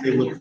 They would.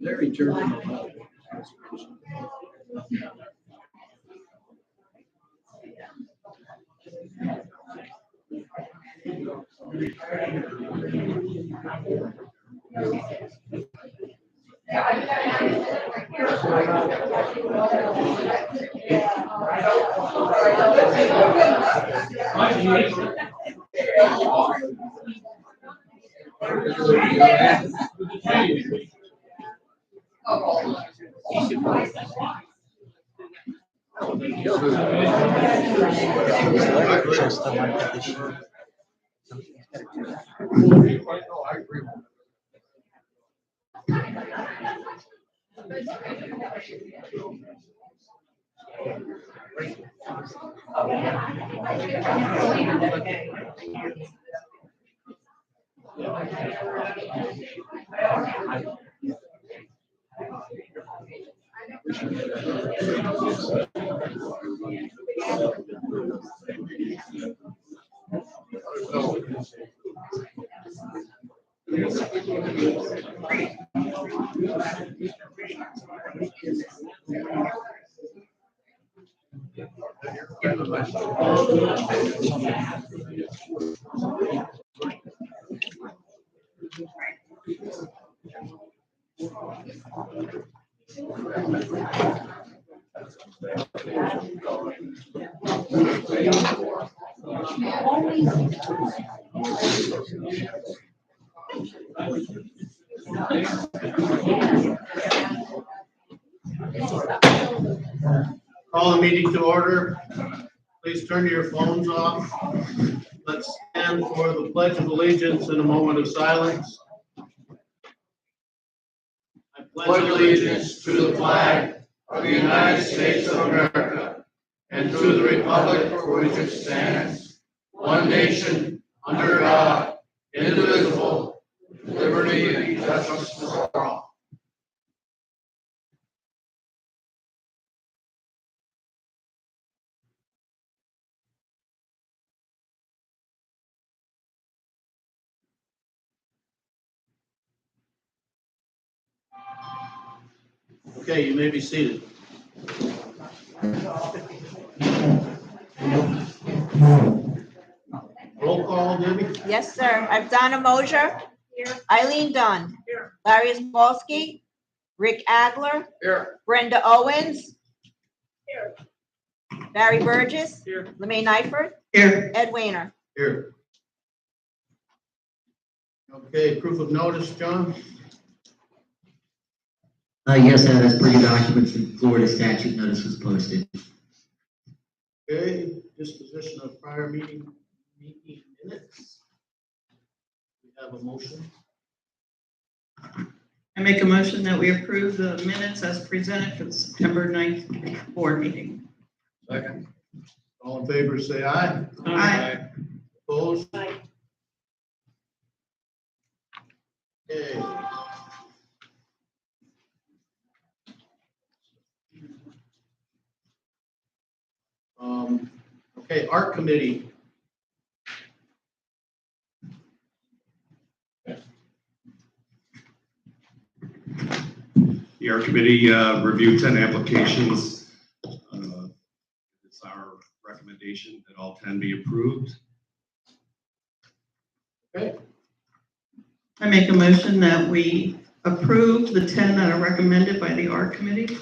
Larry German. Call the meeting to order. Please turn your phones off. Let's stand for the Pledge of Allegiance in a moment of silence. I pledge allegiance to the flag of the United States of America and to the republic for which it stands, one nation, under God, indivisible, with liberty and justice for all. Okay, you may be seated. Roll call, Debbie? Yes, sir. I've Donna Mosier. Here. Eileen Dunn. Here. Larry Zbolski. Rick Adler. Here. Brenda Owens. Here. Barry Burgess. Here. Lemay Nyford. Here. Ed Weiner. Here. Okay, proof of notice, John? Yes, as per your documents, in Florida statute, notice was posted. Okay, disposition of prior meeting minutes. We have a motion. I make a motion that we approve the minutes as presented for the September 9th board meeting. Second. All in favor, say aye. Aye. Opposed? Okay. Okay, art committee. The art committee reviewed 10 applications. It's our recommendation that all 10 be approved. Okay, I make a motion that we approve the 10 that are recommended by the art committee.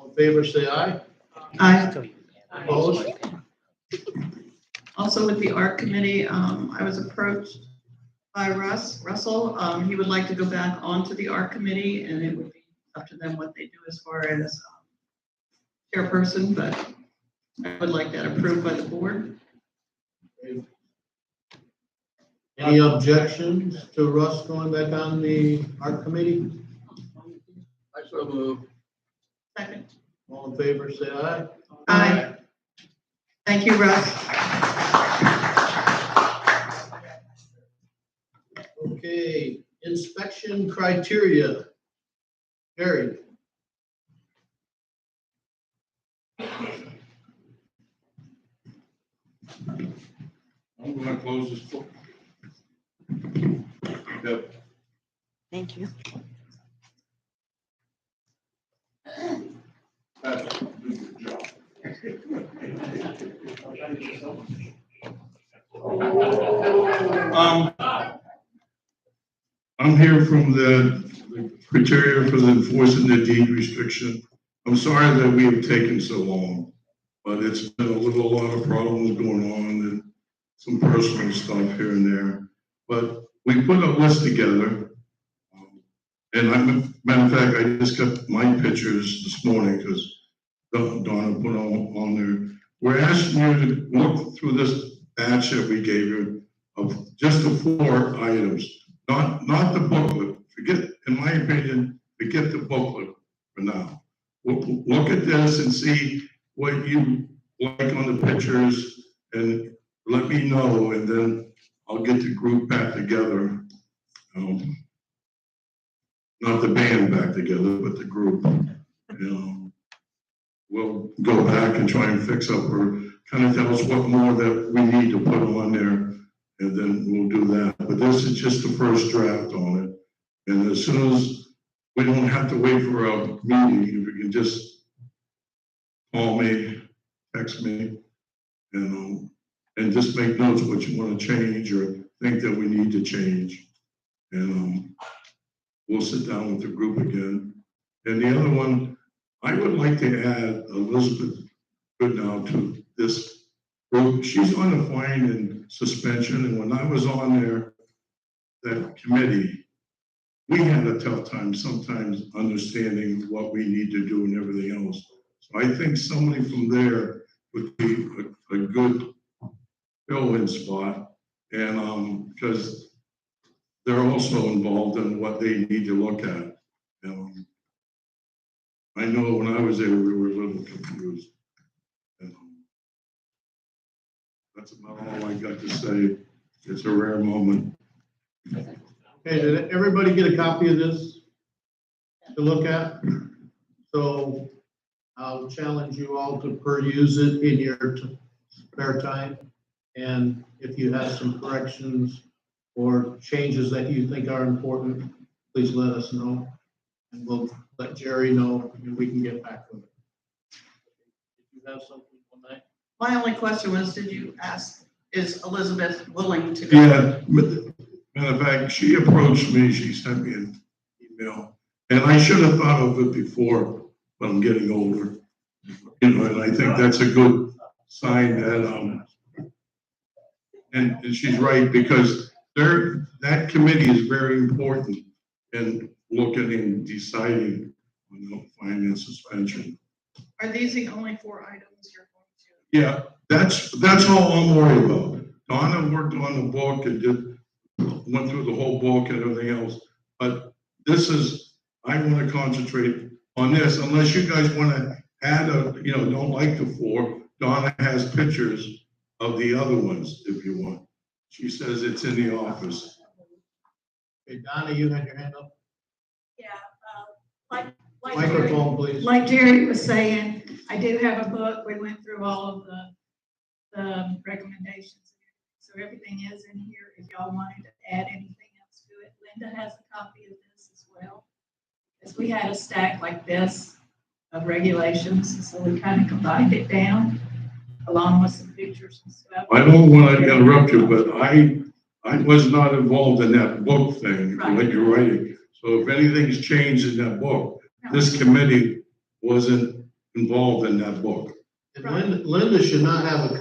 all in favor, say aye. Aye. Opposed? Also with the art committee, I was approached by Russell. He would like to go back onto the art committee, and it would be up to them what they do as far as chairperson, but I would like that approved by the board. Any objections to Russ going back on the art committee? I so move. Second. All in favor, say aye. Aye. Thank you, Russ. Okay, inspection criteria. Gary. I'm going to close this book. Yep. Thank you. That's a good job. I'm here from the criteria for the enforcing the deed restriction. I'm sorry that we have taken so long, but it's been a lot of problems going on and some personal stuff here and there. But we put a list together. And matter of fact, I just got my pictures this morning because Donna put on there. We're asking you to look through this batch that we gave you of just the 4 items, not the booklet. Forget, in my opinion, forget the booklet for now. Look at this and see what you like on the pictures and let me know, and then I'll get the group back together. Not the band back together, but the group. We'll go back and try and fix up or kind of tell us what more that we need to put on there, and then we'll do that. But this is just the first draft on it. And as soon as we don't have to wait for a meeting, if you can just call me, text me, and just make notes what you want to change or think that we need to change. And we'll sit down with the group again. And the other one, I would like to add Elizabeth Goodnow to this group. She's on the fine and suspension, and when I was on there, that committee, we had a tough time sometimes understanding what we need to do and everything else. So I think somebody from there would be a good fill-in spot, and because they're also involved in what they need to look at. I know when I was there, we were a little confused. That's about all I got to say. It's a rare moment. Okay, did everybody get a copy of this to look at? So I'll challenge you all to peruse it in your spare time. And if you have some corrections or changes that you think are important, please let us know. And we'll let Jerry know and we can get back with it. If you have something on that. My only question was, did you ask, is Elizabeth willing to go? Yeah, matter of fact, she approached me, she sent me an email, and I should have thought of it before, but I'm getting older. And I think that's a good sign that, and she's right, because that committee is very important in looking and deciding on the fine and suspension. Are these the only 4 items you're going to? Yeah, that's all I'm worried about. Donna worked on the book and did went through the whole book and everything else. But this is, I want to concentrate on this, unless you guys want to add don't like the 4. Donna has pictures of the other ones if you want. She says it's in the office. Okay, Donna, you had your hand up? Yeah, like Jerry, Microphone, please. like Jerry was saying, I do have a book. We went through all of the recommendations. So everything is in here. If y'all wanted to add anything else to it, Linda has a copy of this as well. Because we had a stack like this of regulations, so we kind of combined it down along with some pictures and stuff. I don't want to interrupt you, but I was not involved in that book thing, what you're writing. So if anything's changed in that book, this committee wasn't involved in that book. And Linda should not have a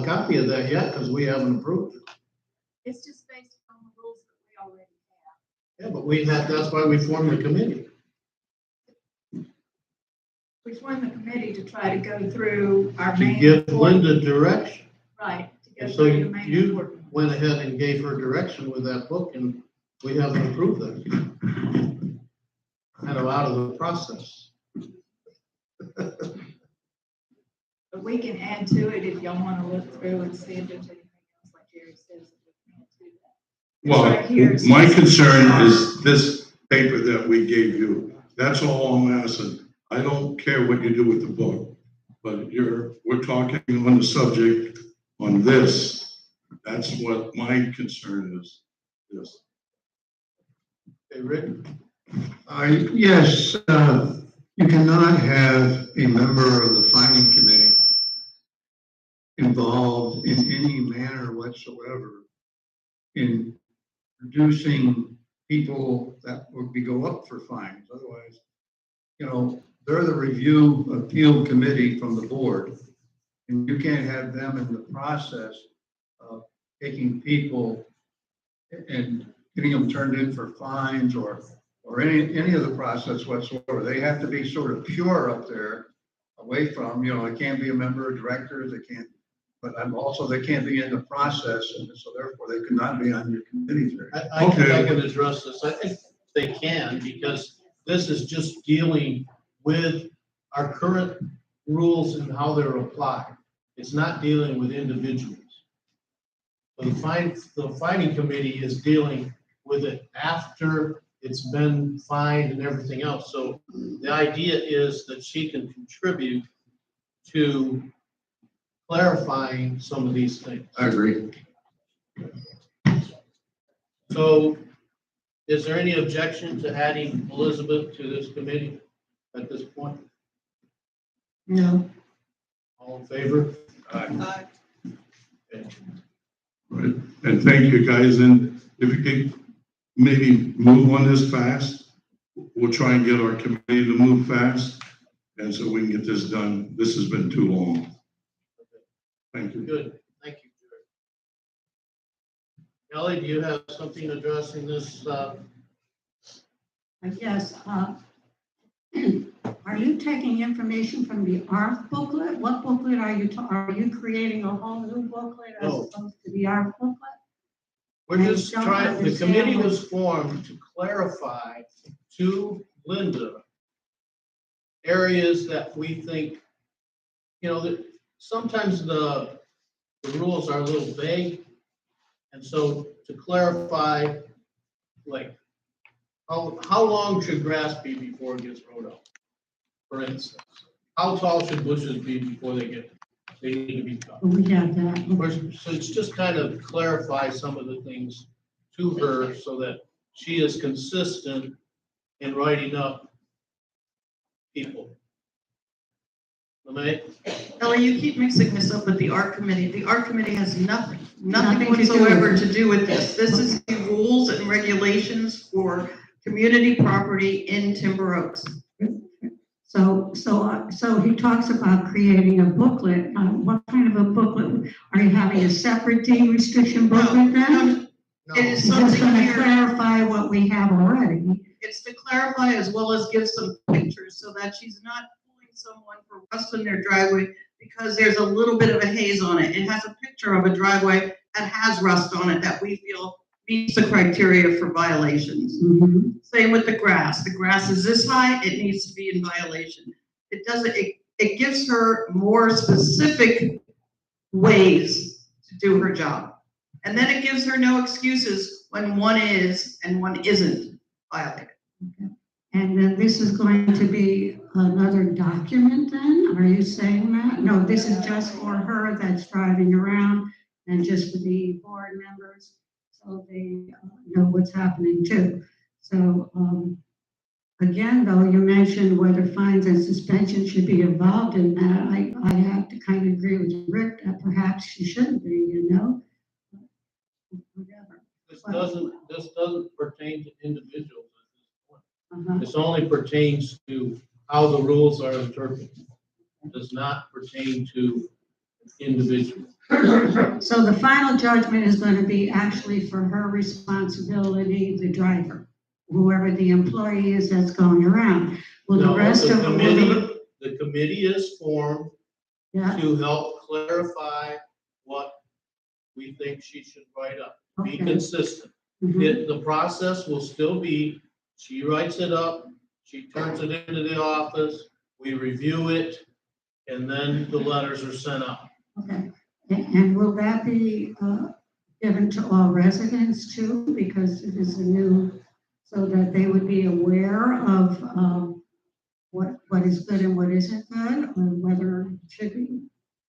copy of that yet, because we haven't approved it. It's just based on the rules that we already have. Yeah, but that's why we formed the committee. We formed the committee to try to go through our To main. give Linda direction. Right. To go And so through the main you important ones. went ahead and gave her direction with that book, and we haven't approved that. Kind of out of the process. But we can add to it if y'all want to look through and see if there's anything else, like Jerry says, that we can add to that. Well, Right here is- my concern is this paper that we gave you. That's all I'm asking. I don't care what you do with the book, but we're talking on the subject on this. That's what my concern is. Yes. Okay, Rick? Yes, you cannot have a member of the planning committee involved in any manner whatsoever in producing people that would go up for fines. Otherwise, they're the review appeal committee from the board, and you can't have them in the process of taking people and getting them turned in for fines or any of the process whatsoever. They have to be sort of pure up there, away from, they can't be a member of directors, they can't, but they can't be in the process, and so therefore they could not be on your committees. I think I can address this. I think they can, because this is just dealing with our current rules and how they're applied. It's not dealing with individuals. The fining committee is dealing with it after it's been fined and everything else. So the idea is that she can contribute to clarifying some of these things. I agree. So is there any objection to adding Elizabeth to this committee at this point? No. All in favor? Aye. Okay. Right. And thank you, guys. And if you could maybe move on this fast, we'll try and get our committee to move fast. And so we can get this done. This has been too long. Thank you. Good, thank you, Jerry. Kelly, do you have something addressing this? Yes, are you taking information from the ARC booklet? What booklet are you creating a whole new booklet as No. opposed to the ARC booklet? We're just I don't trying, the understand committee what- was formed to clarify to Linda areas that we think, that sometimes the rules are a little vague. And so to clarify, like, how long should grass be before it gets rowed out? For instance, how tall should bushes be before they need to be cut? We have that. So it's just kind of clarify some of the things to her so that she is consistent in writing up people. LeMay? Ellie, you keep mixing this up with the art committee. The art committee has nothing Nothing to do with whatsoever it. to do with this. This is the rules and regulations for community property in Timber Oaks. So he talks about creating a booklet. What kind of a booklet? Are you having a separate deed restriction booklet then? No. It is It's just something gonna here. clarify what we have already. It's to clarify as well as give some pictures so that she's not pulling someone for rust in their driveway because there's a little bit of a haze on it. It has a picture of a driveway that has rust on it that we feel meets the criteria for violations. Mhm. Same with the grass. The grass is this high, it needs to be in violation. It gives her more specific ways to do her job. And then it gives her no excuses when one is and one isn't violated. And then this is going to be another document then? Are you saying that? No, this is just for her that's driving around and just for the board members, so they know what's happening too. So, again, though, you mentioned whether fines and suspension should be involved in that. I have to kind of agree with Rick that perhaps she shouldn't be, you know? Whatever. This doesn't pertain to individuals at this point. Uh-huh. This only pertains to how the rules are interpreted. It does not pertain to individuals. So the final judgment is going to be actually for her responsibility, the driver, whoever the employee is that's going around. Will the No, rest of the committee is formed Yeah, to help clarify what we think she should write up. Be okay. consistent. Mhm. The process will still be, she writes it up, she turns it into the office, we review it, and then the letters are sent out. Okay. And will that be given to all residents too? Because it is a new, so that they would be aware of what is good and what isn't good, or whether it should be.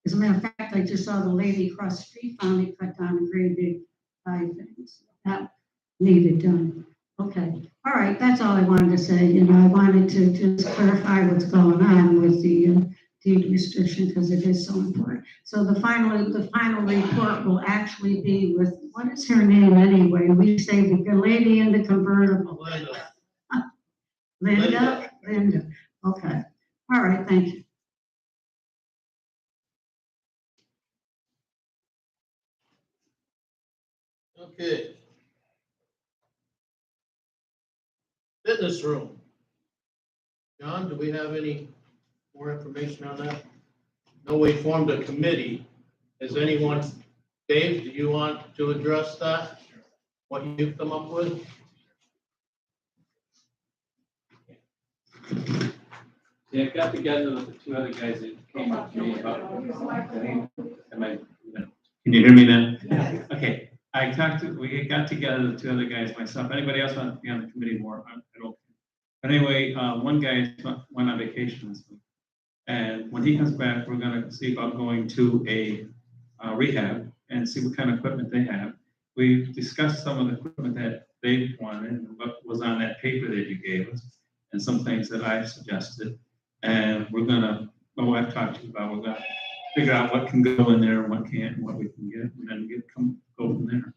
As a matter of fact, I just saw the lady across the street finally cut down a great big pine things. That needed done. Okay, all right, that's all I wanted to say. You know, I wanted to just clarify what's going on with the deed restriction because it is so important. So the final report will actually be with, what is her name anyway? We say the lady in the convertible. Linda. Linda, okay. All right, thank you. Okay. Fitness room. John, do we have any more information on that? No, we formed a committee. Has anyone, Dave, do you want to address that? What you've come up with? Yeah, I got together with the two other guys that came up to me about. Can you hear me now? Okay, we got together, the two other guys, myself, anybody else want to be on the committee more, I don't. But anyway, one guy went on vacation this week. And when he comes back, we're gonna see about going to a rehab and see what kind of equipment they have. We discussed some of the equipment that they wanted and what was on that paper that you gave us and some things that I suggested. And we're gonna, my wife talked to you about, we're gonna figure out what can go in there and what can't, and what we can get, and then go from there.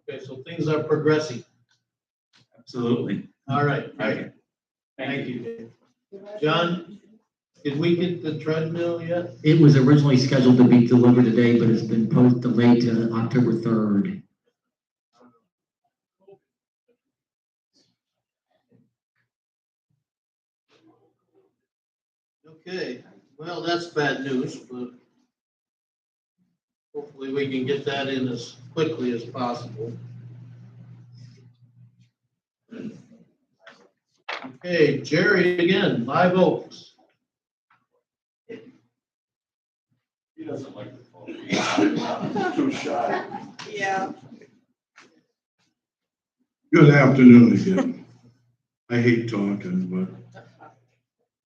Okay, so things are progressing. Absolutely. All right, Okay. thank you, Dave. John, did we get the treadmill yet? It was originally scheduled to be delivered today, but it's been delayed to October 3rd. Okay, well, that's bad news, but hopefully we can get that in as quickly as possible. Okay, Jerry again, Live Oaks. He doesn't like the phone. Too shy. Yeah. Good afternoon again. I hate talking, but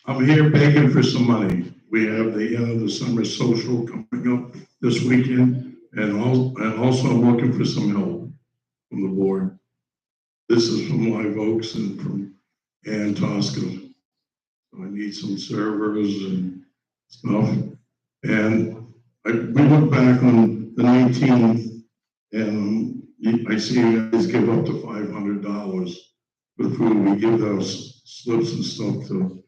I'm here begging for some money. We have the end of the summer social coming up this weekend, and also I'm looking for some help from the board. This is from Live Oaks and from Ann Tosca. So I need some servers and stuff. And we look back on the 19th, and I see you guys give up to $500 for food. We give those slips and stuff to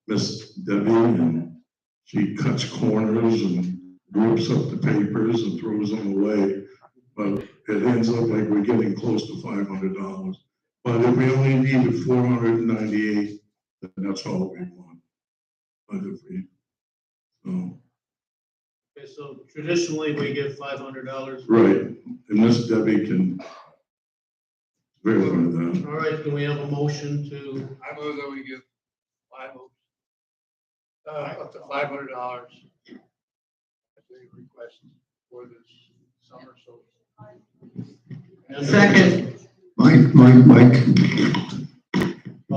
Miss Debbie, and she cuts corners and rips up the papers and throws them away. But it ends up like we're getting close to $500. But if we only needed 498, then that's all we want. So, Okay, so traditionally we give $500. right, and Miss Debbie can verify that. All right, can we have a motion to, I move that we give up to $500 as a request for this summer social. Second. Mike.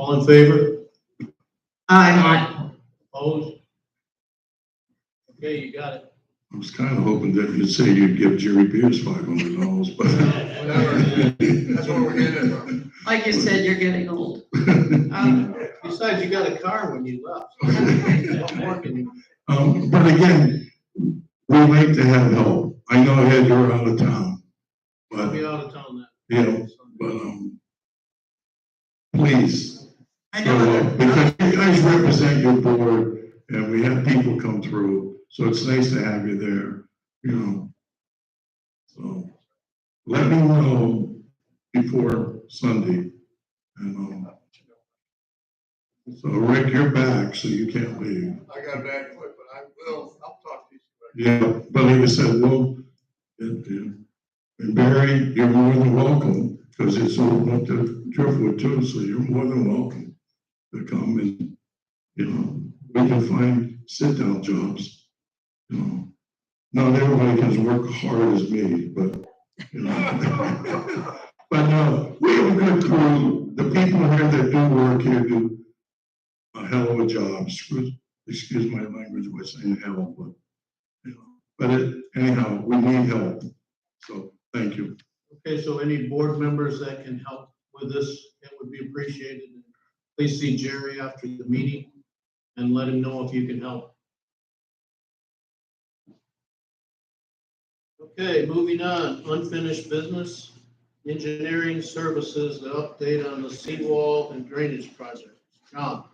all in favor? Aye. Opposed? Okay, you got it. I was kind of hoping that you'd say you'd give Jerry Pierce $500, but. That's where we're getting it from. Like you said, you're getting old. Besides, you got a car when you left. What more can you- But again, we like to have help. I know Ed, you're out of town, I'll but, be out of town you know, please. I show know. up, because you guys represent your board and we have people come through, so it's nice to have you there, you know. So let me know before Sunday. And, so Rick, you're back, so you can't leave. I got a bad foot, but I'll talk to you. Yeah, but like I said, well, and Barry, you're more than welcome, because it's open up to Driftwood too, so you're more than welcome to come and, you know, we can find sit-down jobs, you know. Not everybody can work hard as me, but, you know. But no, we have a good crew. The people here that do work here do a hell of a job. Excuse my language by saying hell, but, you know, but anyhow, we need help. So, thank you. Okay, so any board members that can help with this, it would be appreciated. Please see Jerry after the meeting and let him know if you can help. Okay, moving on, unfinished business, engineering services, the update on the seawall and drainage project. John?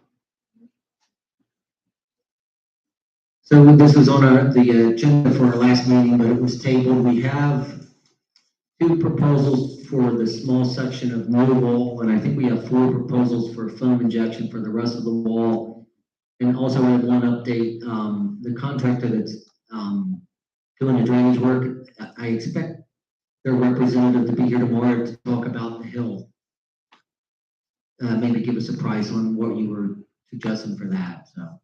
So this was on the agenda for our last meeting, but it was tabled. We have two proposals for the small section of new wall, and I think we have 4 proposals for foam injection for the rest of the wall. And also we have one update, the contractor that's doing the drainage work, I expect their representative to be here tomorrow to talk about the hill. Maybe give us a price on what you were suggesting for that, so.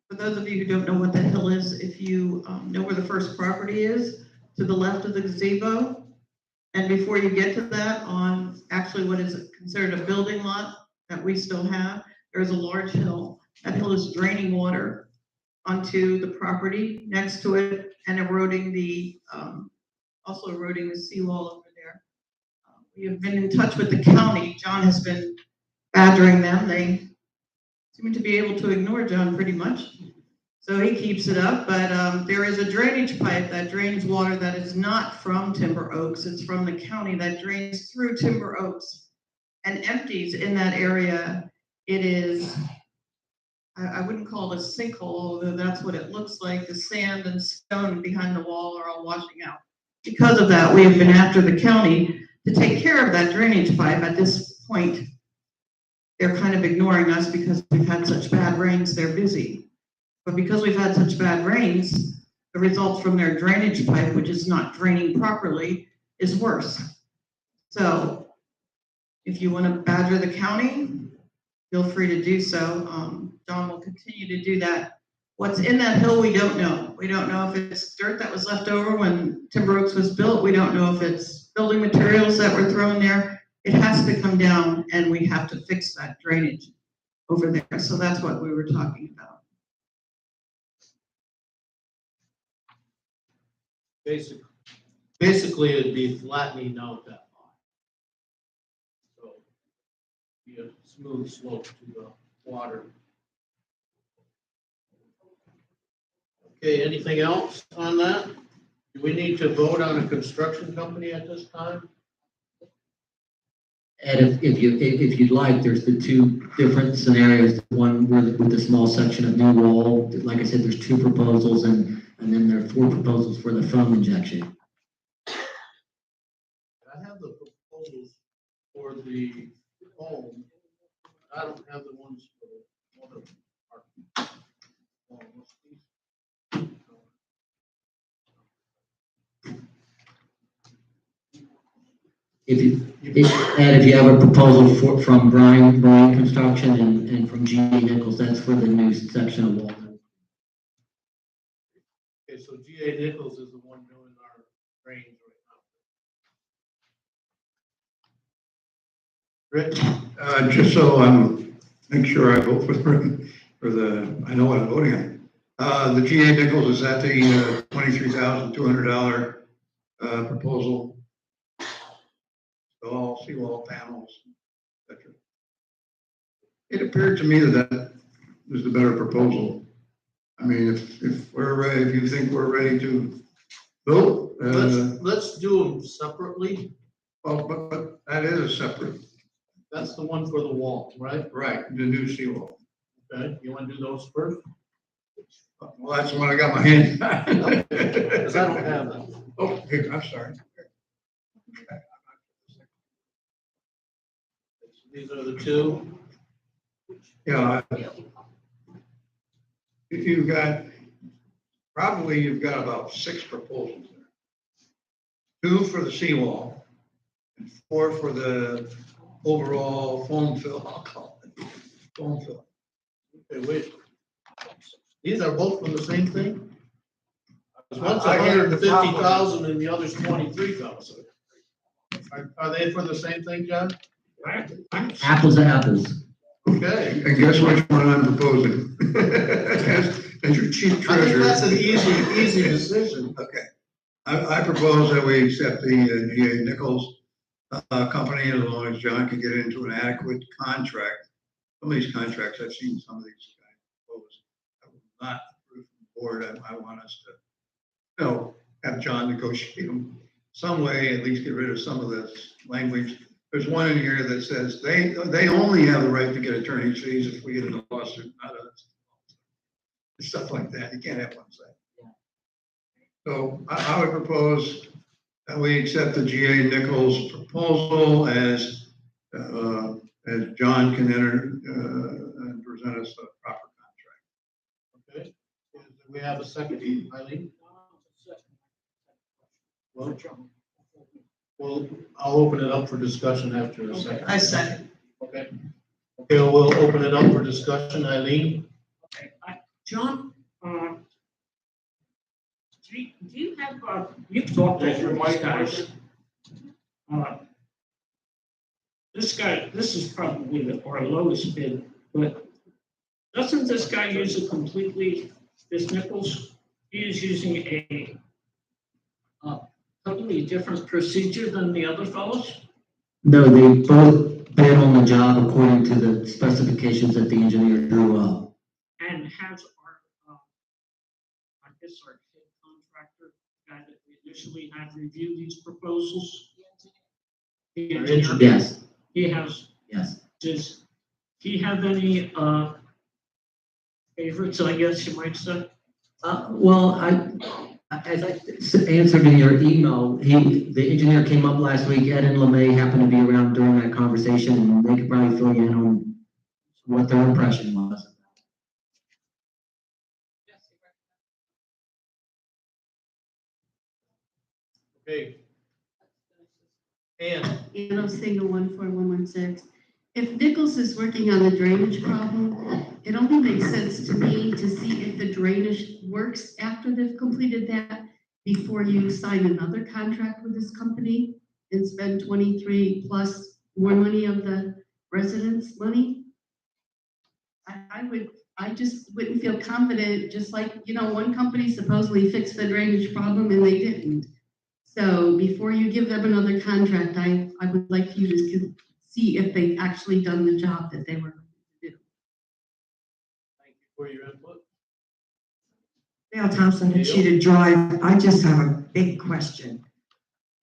For those of you who don't know what the hill is, if you know where the first property is, to the left of the gazebo, and before you get to that, on actually what is considered a building lot that we still have, there's a large hill. That hill is draining water onto the property next to it and eroding also eroding the seawall over there. We have been in touch with the county. John has been badgering them. They seem to be able to ignore John pretty much. So he keeps it up, but there is a drainage pipe that drains water that is not from Timber Oaks. It's from the county that drains through Timber Oaks and empties in that area. It is, I wouldn't call it a sinkhole, although that's what it looks like. The sand and stone behind the wall are all washing out. Because of that, we have been after the county to take care of that drainage pipe. At this point, they're kind of ignoring us because we've had such bad rains, they're busy. But because we've had such bad rains, the result from their drainage pipe, which is not draining properly, is worse. So if you want to badger the county, feel free to do so. John will continue to do that. What's in that hill, we don't know. We don't know if it's dirt that was left over when Timber Oaks was built. We don't know if it's building materials that were thrown there. It has to come down and we have to fix that drainage over there. So that's what we were talking about. Basically, it'd be flattening out that line. So, be a smooth slope to the water. Okay, anything else on that? Do we need to vote on a construction company at this time? And if you'd like, there's the 2 different scenarios. One with the small section of new wall. Like I said, there's 2 proposals, and then there are 4 proposals for the foam injection. I have the proposals for the home. I don't have the ones for the other part. If if you have a proposal from Brian Marine Construction and from G.A. Nichols, that's for the new section of Walden. Okay, so G.A. Nichols is the one doing our drains right now. Rick? Just so I'm, make sure I vote for the, I know what I'm voting on. The G.A. Nichols, is that the $23,200 proposal? All seawall panels, etc. It appeared to me that that was the better proposal. I mean, if we're ready, if you think we're ready to vote, Let's do them separately. well, but that is a separate, That's the one for the wall, right? right, the new seawall. Okay, you want to do those first? Well, that's the one I got my hand. Because I don't have them. Oh, here, I'm sorry. These are the two. Yeah. If you've got, probably you've got about 6 proposals there. 2 for the seawall and 4 for the overall foam fill, I'll call it, foam fill. Okay, wait. These are both from the same thing? One's I had the top one. 150,000 and the other's 23,000. Are they for the same thing, John? Apples to apples. Okay. And guess which one I'm proposing? As your chief I think treasurer. that's an easy decision. Okay. I propose that we accept the G.A. Nichols company as long as John can get into an adequate contract. Some of these contracts, I've seen some of these guys propose. I will not approve from the board. I want us to, have John negotiate them some way, at least get rid of some of this language. There's one in here that says they only have the right to get attorney's fees if we get in a lawsuit, not us. Stuff like that. You can't have one say. So I would propose that we accept the G.A. Nichols proposal as John can enter and present us a proper contract. Okay. Do we have a second, Eileen? Well, I'll open it up for discussion after a second. I second. Okay. Okay, we'll open it up for discussion. Eileen? John, do you have, you've talked to these guys. This guy, this is probably our lowest bid, but doesn't this guy use this Nichols, he is using a totally different procedure than the other fellows? No, they both bid on the job according to the specifications that the engineer drew up. And has I guess our head contractor, guy that we initially had review these proposals? The engineer, Yes, he has, yes. does he have any favorites, I guess you might say? Well, as I answered in your email, the engineer came up last week. Ed and LeMay happened to be around during that conversation, and they could probably fill you in on what their impression was. Okay. And And Osinga 14116. If Nichols is working on the drainage problem, it only makes sense to me to see if the drainage works after they've completed that before you sign another contract with this company and spend 23 plus more money of the residents' money. I just wouldn't feel confident, just like, one company supposedly fixed the drainage problem and they didn't. So before you give them another contract, I would like you to see if they've actually done the job that they were going to do. thank you for your input. Dale Thompson, to Cheetah Drive. I just have a big question.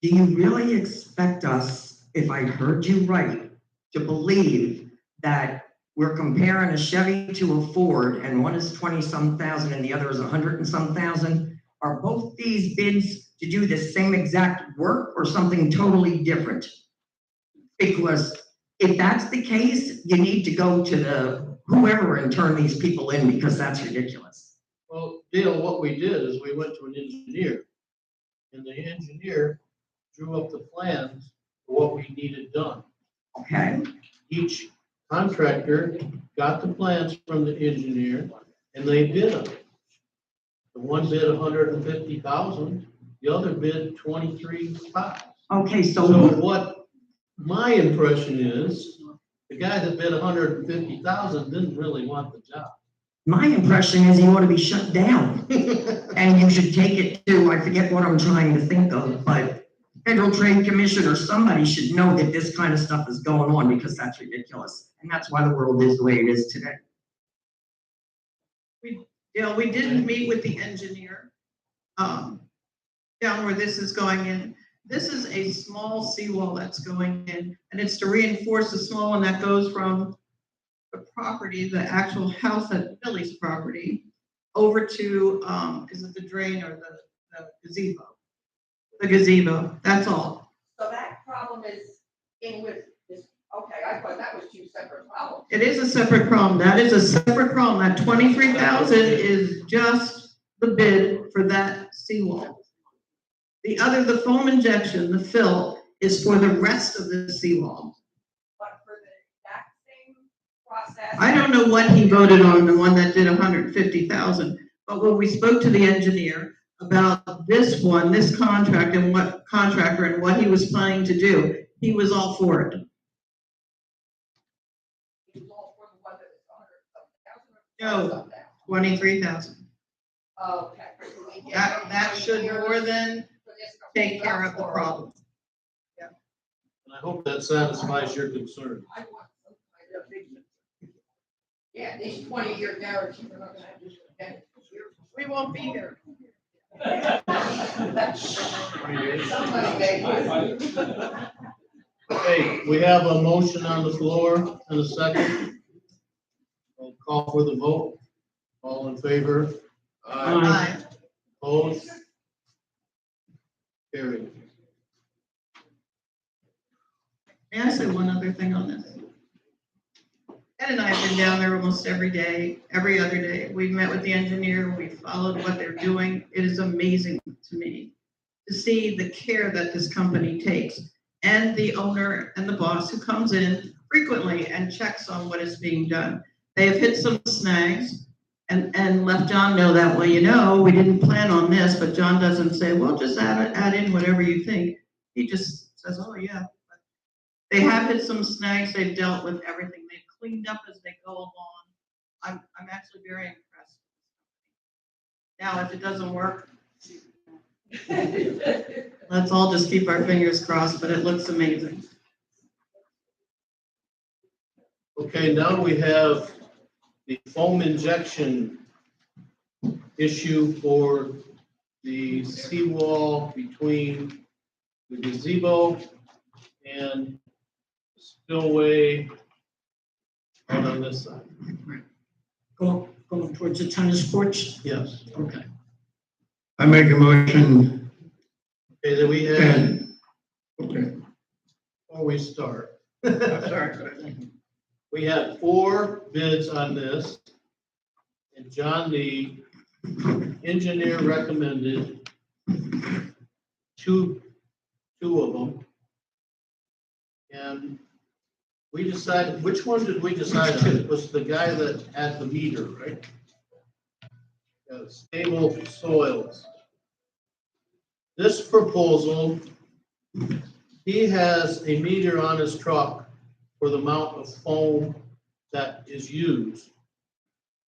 Do you really expect us, if I heard you right, to believe that we're comparing a Chevy to a Ford and one is 20-some thousand and the other is 100-some thousand? Are both these bids to do the same exact work or something totally different? Because if that's the case, you need to go to the whoever and turn these people in, because that's ridiculous. Well, Dale, what we did is we went to an engineer, and the engineer drew up the plans for what we needed done. Okay, Each contractor got the plans from the engineer and they bid them. The one bid 150,000, the other bid 23,500. okay, So so what my impression is, the guy that bid 150,000 didn't really want the job. my impression is you ought to be shut down. And you should take it to, I forget what I'm trying to think of, but Federal Trade Commission or somebody should know that this kind of stuff is going on because that's ridiculous. And that's why the world is the way it is today. We didn't meet with the engineer, down where this is going in. This is a small seawall that's going in, and it's to reinforce the small one that goes from the property, the actual house at Billy's property, over to, is it the drain or the gazebo? The gazebo, that's all. So that problem is in with this, okay, I thought that was two separate problems. It is a separate problem. That is a separate problem. That 23,000 is just the bid for that seawall. The other, the foam injection, the fill, is for the rest of the seawall. But for the exact same process. I don't know what he voted on, the one that did 150,000, but when we spoke to the engineer about this one, this contract and what contractor and what he was planning to do, he was all for it. It was all for the one that was 100 something thousand. No, 23,000. Okay. That should more than take care of the problem. And I hope that satisfies your concern. I want some kind of big. Yeah, these 20-year guarantees are not gonna have this. We won't be here. Somebody may. Okay, we have a motion on the floor and a second. I'll call for the vote. All in favor? Aye. Opposed? Carried. May I say one other thing on this? Ed and I have been down there almost every day, every other day. We've met with the engineer, we followed what they're doing. It is amazing to me to see the care that this company takes and the owner and the boss who comes in frequently and checks on what is being done. They have hit some snags and let John know that, well, you know, we didn't plan on this, but John doesn't say, well, just add in whatever you think. He just says, oh, yeah. They have hit some snags, they've dealt with everything, they've cleaned up as they go along. I'm actually very impressed. Now, if it doesn't work, let's all just keep our fingers crossed, but it looks amazing. Okay, now we have the foam injection issue for the seawall between the gazebo and the spillway out on this side. Going towards the tennis courts? Yes. Okay. I make a motion, Okay, then we have, and, okay, before we start, I'm sorry. we had 4 bids on this. And John, the engineer, recommended two of them. And we decided, which one did we decide on? It was the guy that had the meter, right? Stable soils. This proposal, he has a meter on his truck for the amount of foam that is used.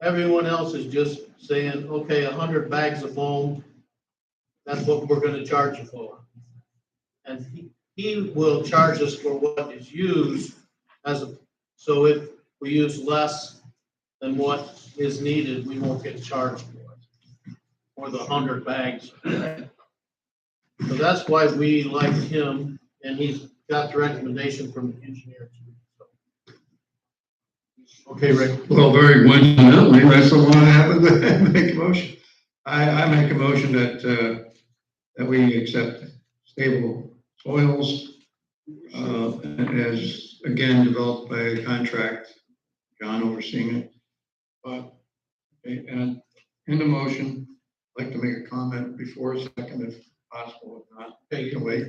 Everyone else is just saying, okay, 100 bags of foam, that's what we're gonna charge you for. And he will charge us for what is used so if we use less than what is needed, we won't get charged for it, for the 100 bags. So that's why we like him, and he's got the recommendation from the engineer too. Okay, Rick. Well, very coincidentally, that's the one that happened to make a motion. I make a motion that we accept stable soils, as again developed by a contract, John overseeing it. But, okay, and in the motion, I'd like to make a comment before a second if possible, if not, Okay, you can wait.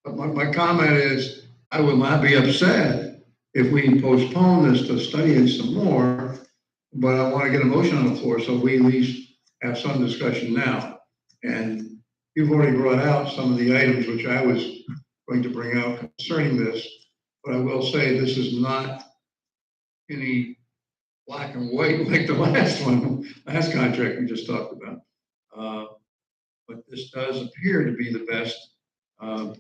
But my comment is, I will not be upset if we postpone this to study it some more, but I want to get a motion on the floor, so we at least have some discussion now. And you've already brought out some of the items which I was going to bring out concerning this, but I will say this is not any black and white like the last contract we just talked about. But this does appear to be the best. Well,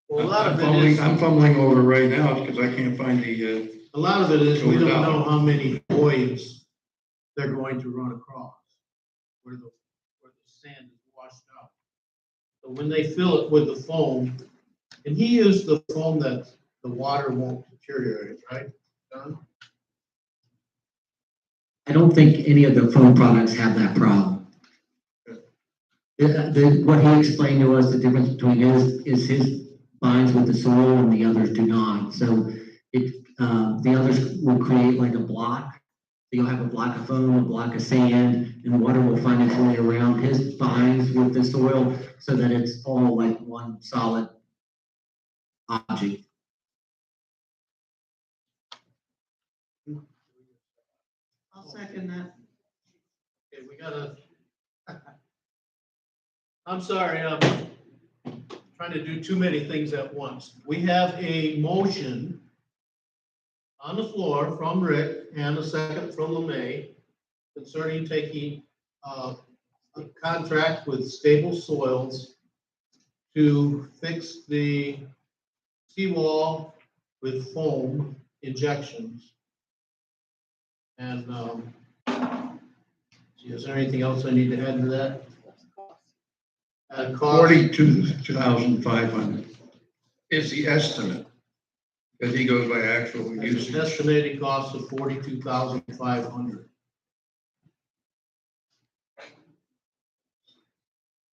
a lot of it is, I'm fumbling over right now because I can't find the, a lot of it is, we don't Going down. know how many voids they're going to run across, where the sand is washed out. So when they fill it with the foam, and he used the foam that the water won't deteriorate, right, John? I don't think any of the foam products have that problem. What he explained to us, the difference between his binds with the soil and the others do not. So the others will create like a block. You'll have a block of foam, a block of sand, and water will find its way around. His binds with the soil so that it's all like one solid object. I'll second that. Okay, we gotta. I'm sorry, I'm trying to do too many things at once. We have a motion on the floor from Rick and a second from LeMay concerning taking a contract with Stable Soils to fix the seawall with foam injections. And, is there anything else I need to add to that? Cost, 42,500 is the estimate. Because he goes by actual an usage. estimated cost of 42,500.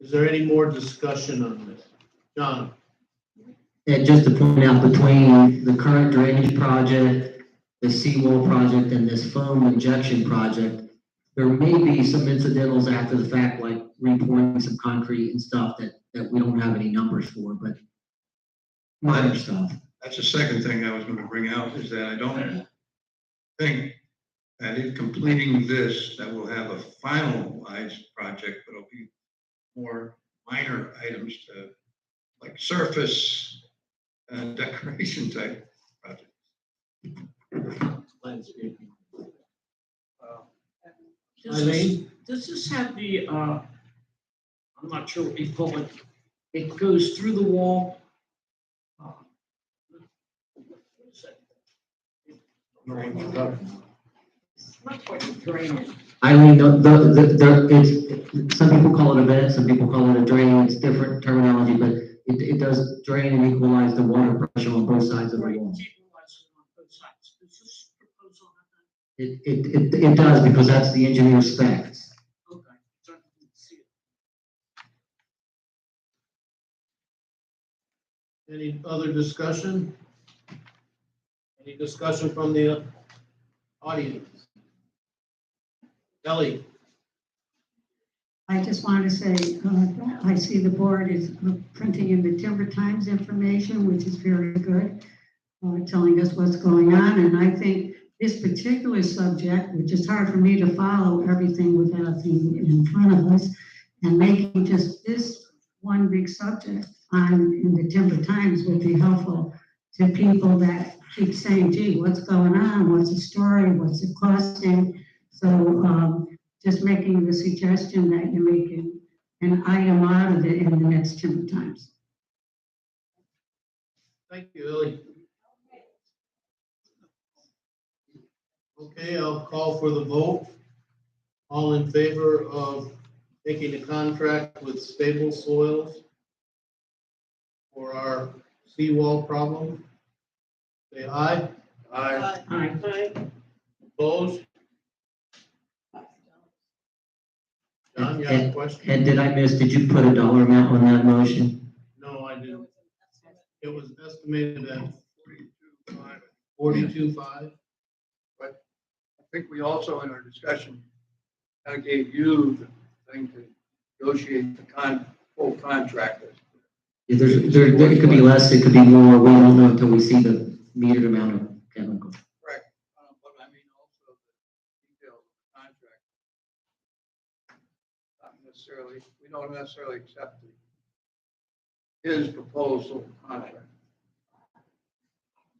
Is there any more discussion on this? John? And just to point out, between the current drainage project, the seawall project, and this foam injection project, there may be some incidentals after the fact, like repouring some concrete and stuff that we don't have any numbers for, but minor stuff. That's the second thing I was going to bring out, is that I don't think that in completing this, that we'll have a finalized project, but it'll be more minor items to, like surface decoration type projects. Landscaping. Does this have the, I'm not sure what you call it, it goes through the wall? What is that? It's not quite a drain. Eileen, it's, some people call it a vent, some people call it a drain, it's different terminology, but it does drain and equalize the water pressure on both sides of the wall. It does, because that's the engineer specs. Okay. So I can see it. Any other discussion? Any discussion from the audience? Ellie? I just wanted to say, I see the board is printing in the Timber Times information, which is very good, telling us what's going on. And I think this particular subject, which is hard for me to follow everything without the in front of us, and making just this one big subject in the Timber Times would be helpful to people that keep saying, gee, what's going on? What's the story? What's it costing? So just making the suggestion that you're making an item out of it in the next Timber Times. Thank you, Ellie. Okay, I'll call for the vote. All in favor of making a contract with Stable Soils for our seawall problem? Say aye. Aye. Aye. Opposed? John, you have a question? Ed, did you put a dollar amount on that motion? No, I didn't. It was estimated at 42.5. I think we also, in our discussion, kind of gave you the thing to negotiate the full contract. It could be less, it could be more, we don't know until we see the metered amount of chemical. Correct. But I mean also the details of the contract. Not necessarily, we don't necessarily accept his proposal contract.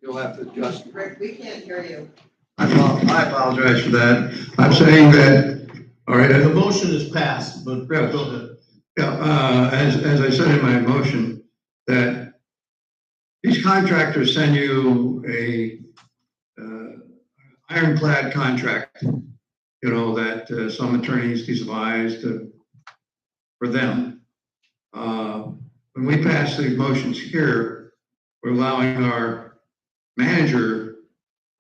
You'll have to adjust. Rick, we can't hear you. I apologize for that. I'm saying that, all right. The motion is passed, but go Yes. ahead. Yeah, as I said in my motion, that these contractors send you a ironclad contract, you know, that some attorneys devise for them. When we pass these motions here, we're allowing our manager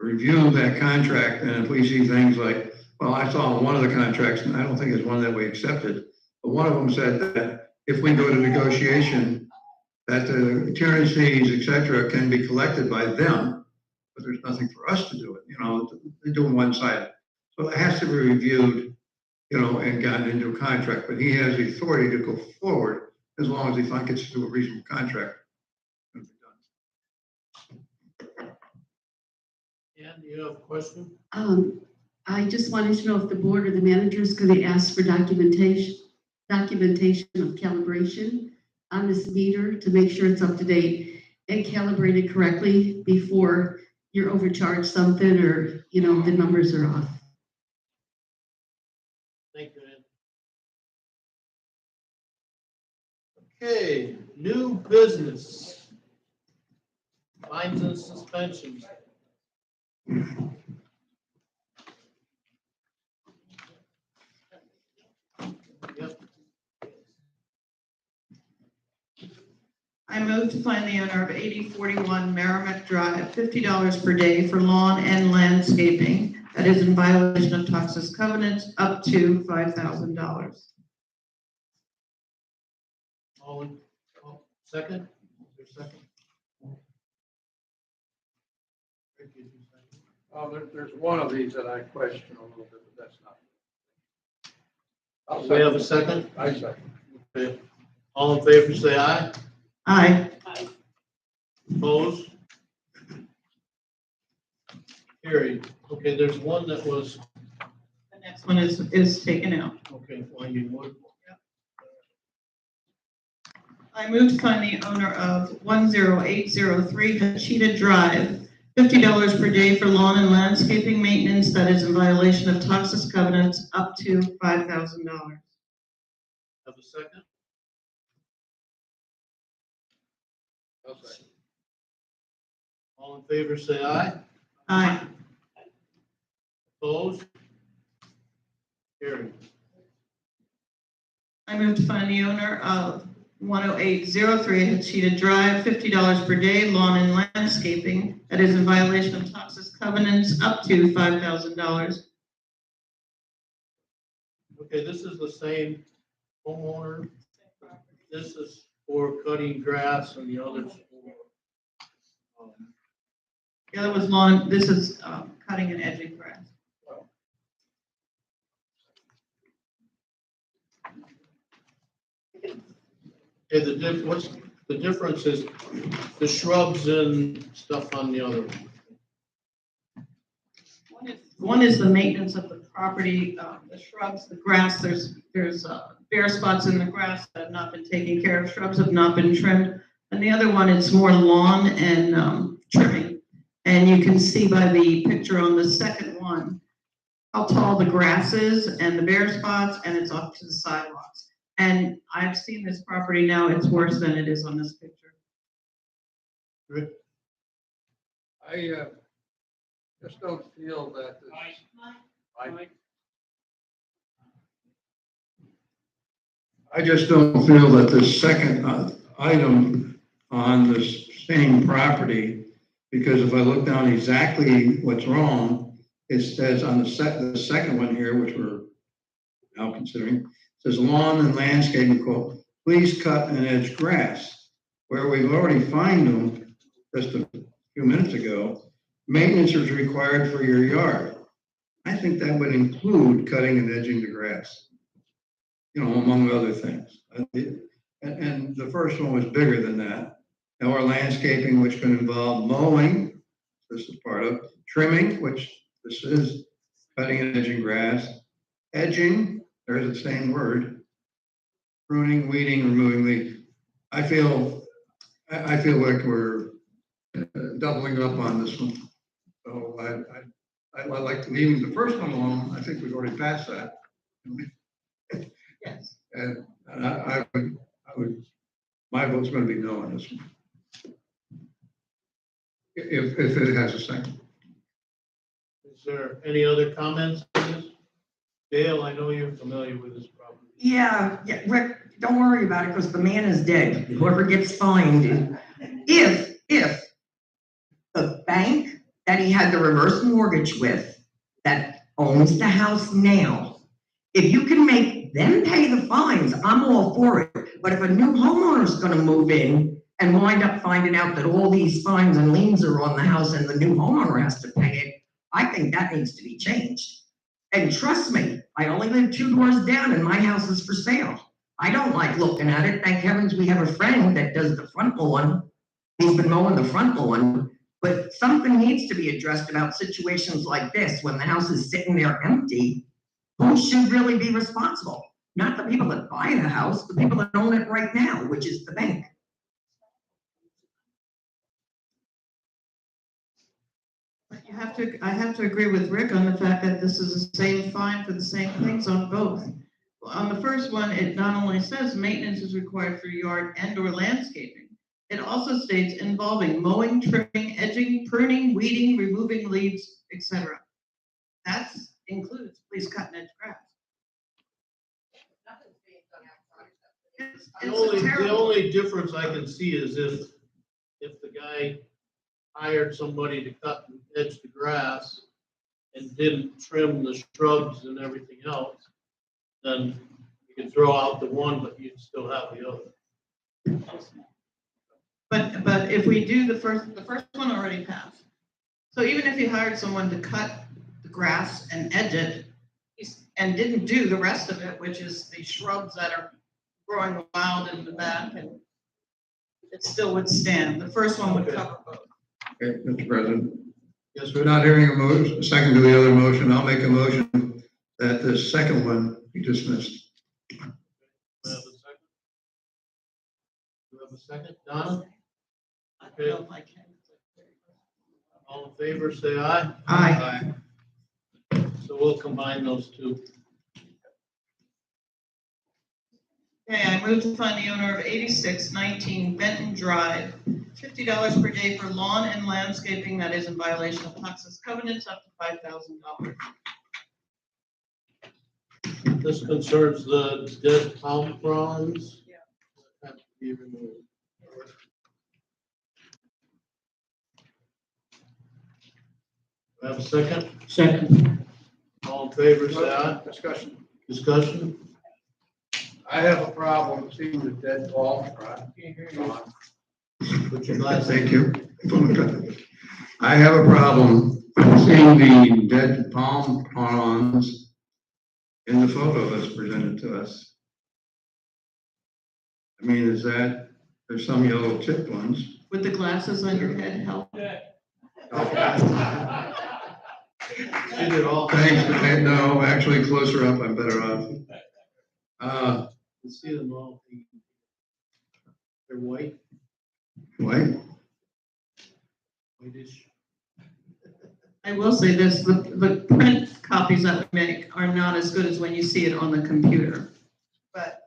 to review that contract, and if we see things like, well, I saw one of the contracts, and I don't think it's one that we accepted, but one of them said that if we go to negotiation, that the attorney's fees, et cetera, can be collected by them, but there's nothing for us to do it, you know, they're doing one side. So it has to be reviewed, you know, and gotten into a contract, but he has the authority to go forward as long as he gets to do a reasonable contract. Ann, do you have a question? I just wanted to know if the board or the manager is going to ask for documentation of calibration on this meter to make sure it's up to date and calibrated correctly before you're overcharged something or, you know, the numbers are off. Thank you, Ann. Okay, new business. Fines and suspensions. Yep. I move to find the owner of 8041 Merrimack Drive $50 per day for lawn and landscaping that is in violation of Texas covenants up to $5,000. Second? Is there a second? There's one of these that I question a little bit, but that's not. Do we have a second? I second. Okay. All in favor, say aye. Aye. Opposed? Carried. Okay, there's one that was, The next one is taken out. okay, well, you would. I move to find the owner of 10803 Hachita Drive $50 per day for lawn and landscaping maintenance that is in violation of Texas covenants up to $5,000. Have a second? All in favor, say aye. Aye. Opposed? Carried. I move to find the owner of 10803 Hachita Drive, $50 per day, lawn and landscaping that is in violation of Texas covenants up to $5,000. Okay, this is the same homeowner. This is for cutting grass and the others for, The other was lawn, this is cutting and edging grass. okay, what's the difference is the shrubs and stuff on the other one. One is the maintenance of the property, the shrubs, the grass, there's bare spots in the grass that have not been taken care of, shrubs have not been trimmed. And the other one, it's more lawn and trimming. And you can see by the picture on the second one, how tall the grass is and the bare spots, and it's up to the sidewalks. And I've seen this property now, it's worse than it is on this picture. Rick? I just don't feel that this. I just don't feel that the second item on the same property, because if I look down exactly what's wrong, it says on the second one here, which we're now considering, it says lawn and landscaping, quote, please cut and edge grass, where we've already fined them just a few minutes ago. Maintenance is required for your yard. I think that would include cutting and edging the grass, you know, among other things. And the first one was bigger than that. Or landscaping, which can involve mowing, this is part of, trimming, which this is, cutting and edging grass, edging, there's the same word, pruning, weeding, removing leaves. I feel like we're doubling up on this one. So I like leaving the first one alone. I think we've already passed that. Yes. And I would, my vote's gonna be no on this one. If it has a second. Is there any other comments on this? Dale, I know you're familiar with this property. Yeah, Rick, don't worry about it, because the man is dead. Whoever gets fined, if the bank that he had the reverse mortgage with, that owns the house now, if you can make them pay the fines, I'm all for it. But if a new homeowner's gonna move in and wind up finding out that all these fines and liens are on the house and the new homeowner has to pay it, I think that needs to be changed. And trust me, I only live 2 doors down and my house is for sale. I don't like looking at it. Thank heavens we have a friend that does the front lawn. He's been mowing the front lawn, but something needs to be addressed about situations like this when the house is sitting there empty. Who should really be responsible? Not the people that buy the house, the people that own it right now, which is the bank. But I have to agree with Rick on the fact that this is the same fine for the same things on both. On the first one, it not only says maintenance is required for yard and or landscaping, it also states involving mowing, trimming, edging, pruning, weeding, removing leaves, etc. That includes please cut and edge grass. The only difference I can see is if the guy hired somebody to cut and edge the grass and didn't trim the shrubs and everything else, then you could throw out the one, but you'd still have the other. But if we do the first one already passed. So even if you hired someone to cut the grass and edge it, and didn't do the rest of it, which is the shrubs that are growing wild in the back, and it still would stand. The first one would cover both. Okay, Mr. President. Yes, We're sir. not hearing a motion, a second to the other motion. I'll make a motion that the second one be dismissed. Do I have a second? Do you have a second? Donna? I don't like him. All in favor, say aye. Aye. So we'll combine those two. Okay, I move to find the owner of 8619 Benton Drive, $50 per day for lawn and landscaping that is in violation of Texas covenants, up to $5,000. This concerns the dead palm fronds. Yeah. That have to be removed. Do I have a second? Second. All in favor, say aye. Discussion. Discussion? I have a problem seeing the dead palm front. Put your glasses. Thank you. I have a problem seeing the dead palm fronds in the photo that's presented to us. I mean, there's some yellow tipped ones. Would the glasses on your head help? Did it all. Thanks, but no, actually closer up, I'm better off. You see them all. They're white, White? whitish. I will say this, the print copies that we make are not as good as when you see it on the computer. But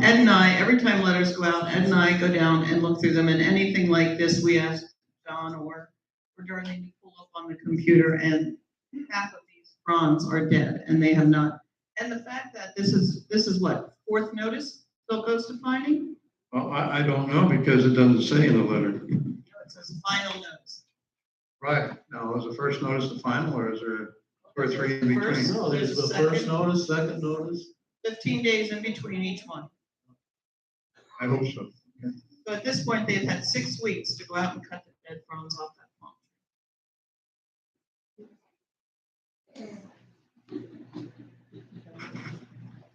Ed and I, every time letters go out, Ed and I go down and look through them, and anything like this, we ask John or Darlene to pull up on the computer, and half of these fronds are dead, and they have not. And the fact that this is what, 4th notice still goes to finding? Well, I don't know because it doesn't say in the letter. No, it says final notice. Right. Now, is the first notice the final or is there 2 or 3 in First. between? No, there's the Second. first notice, second notice. 15 days in between each one. I hope so. So at this point, they've had 6 weeks to go out and cut the dead fronds off that palm.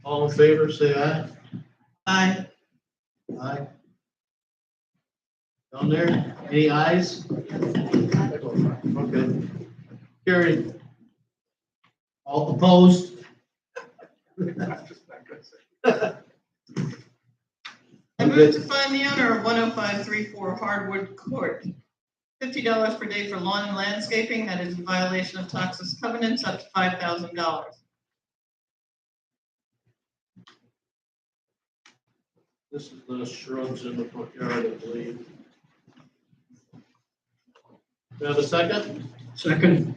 All in favor, say aye. Aye. Aye. Down there, any ayes? Okay. Carried. All opposed? I move to find the owner of 10534 Hardwood Court, $50 per day for lawn and landscaping that is in violation of Toxis covenants up to $5,000. This is the shrubs in the front yard, I believe. Do you have a second? Second.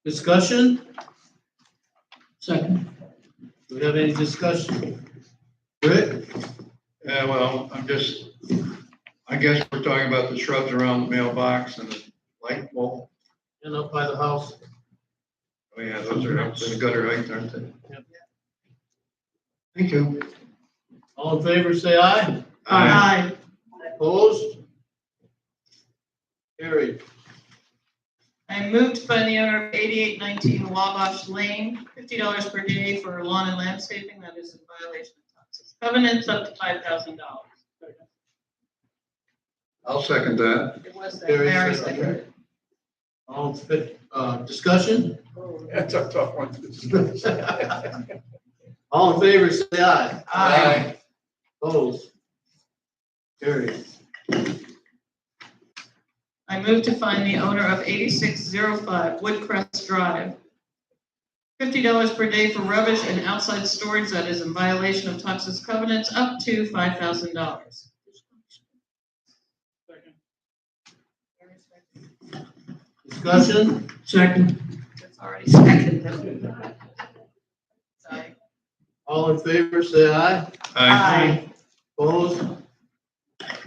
Discussion? Second. Do we have any discussion? Rick? Yeah, well, I guess we're talking about the shrubs around the mailbox and the light pole. And up by the house? Oh, yeah, those are up to the gutter height, aren't they? Yep. Thank you. All in favor, say aye. Aye. Opposed? Carried. I move to find the owner of 8819 Wabash Lane, $50 per day for lawn and landscaping that is in violation of Toxis covenants up to $5,000. I'll second that. It was that Carried. Larry second. All in discussion? That's a tough one. All in favor, say aye. Aye. Opposed? Carried. I move to find the owner of 8605 Woodcrest Drive, $50 per day for rubbish and outside storage that is in violation of Toxis covenants up to $5,000. Discussion? Second. It's already seconded. Sorry. All in favor, say aye. Aye. Opposed?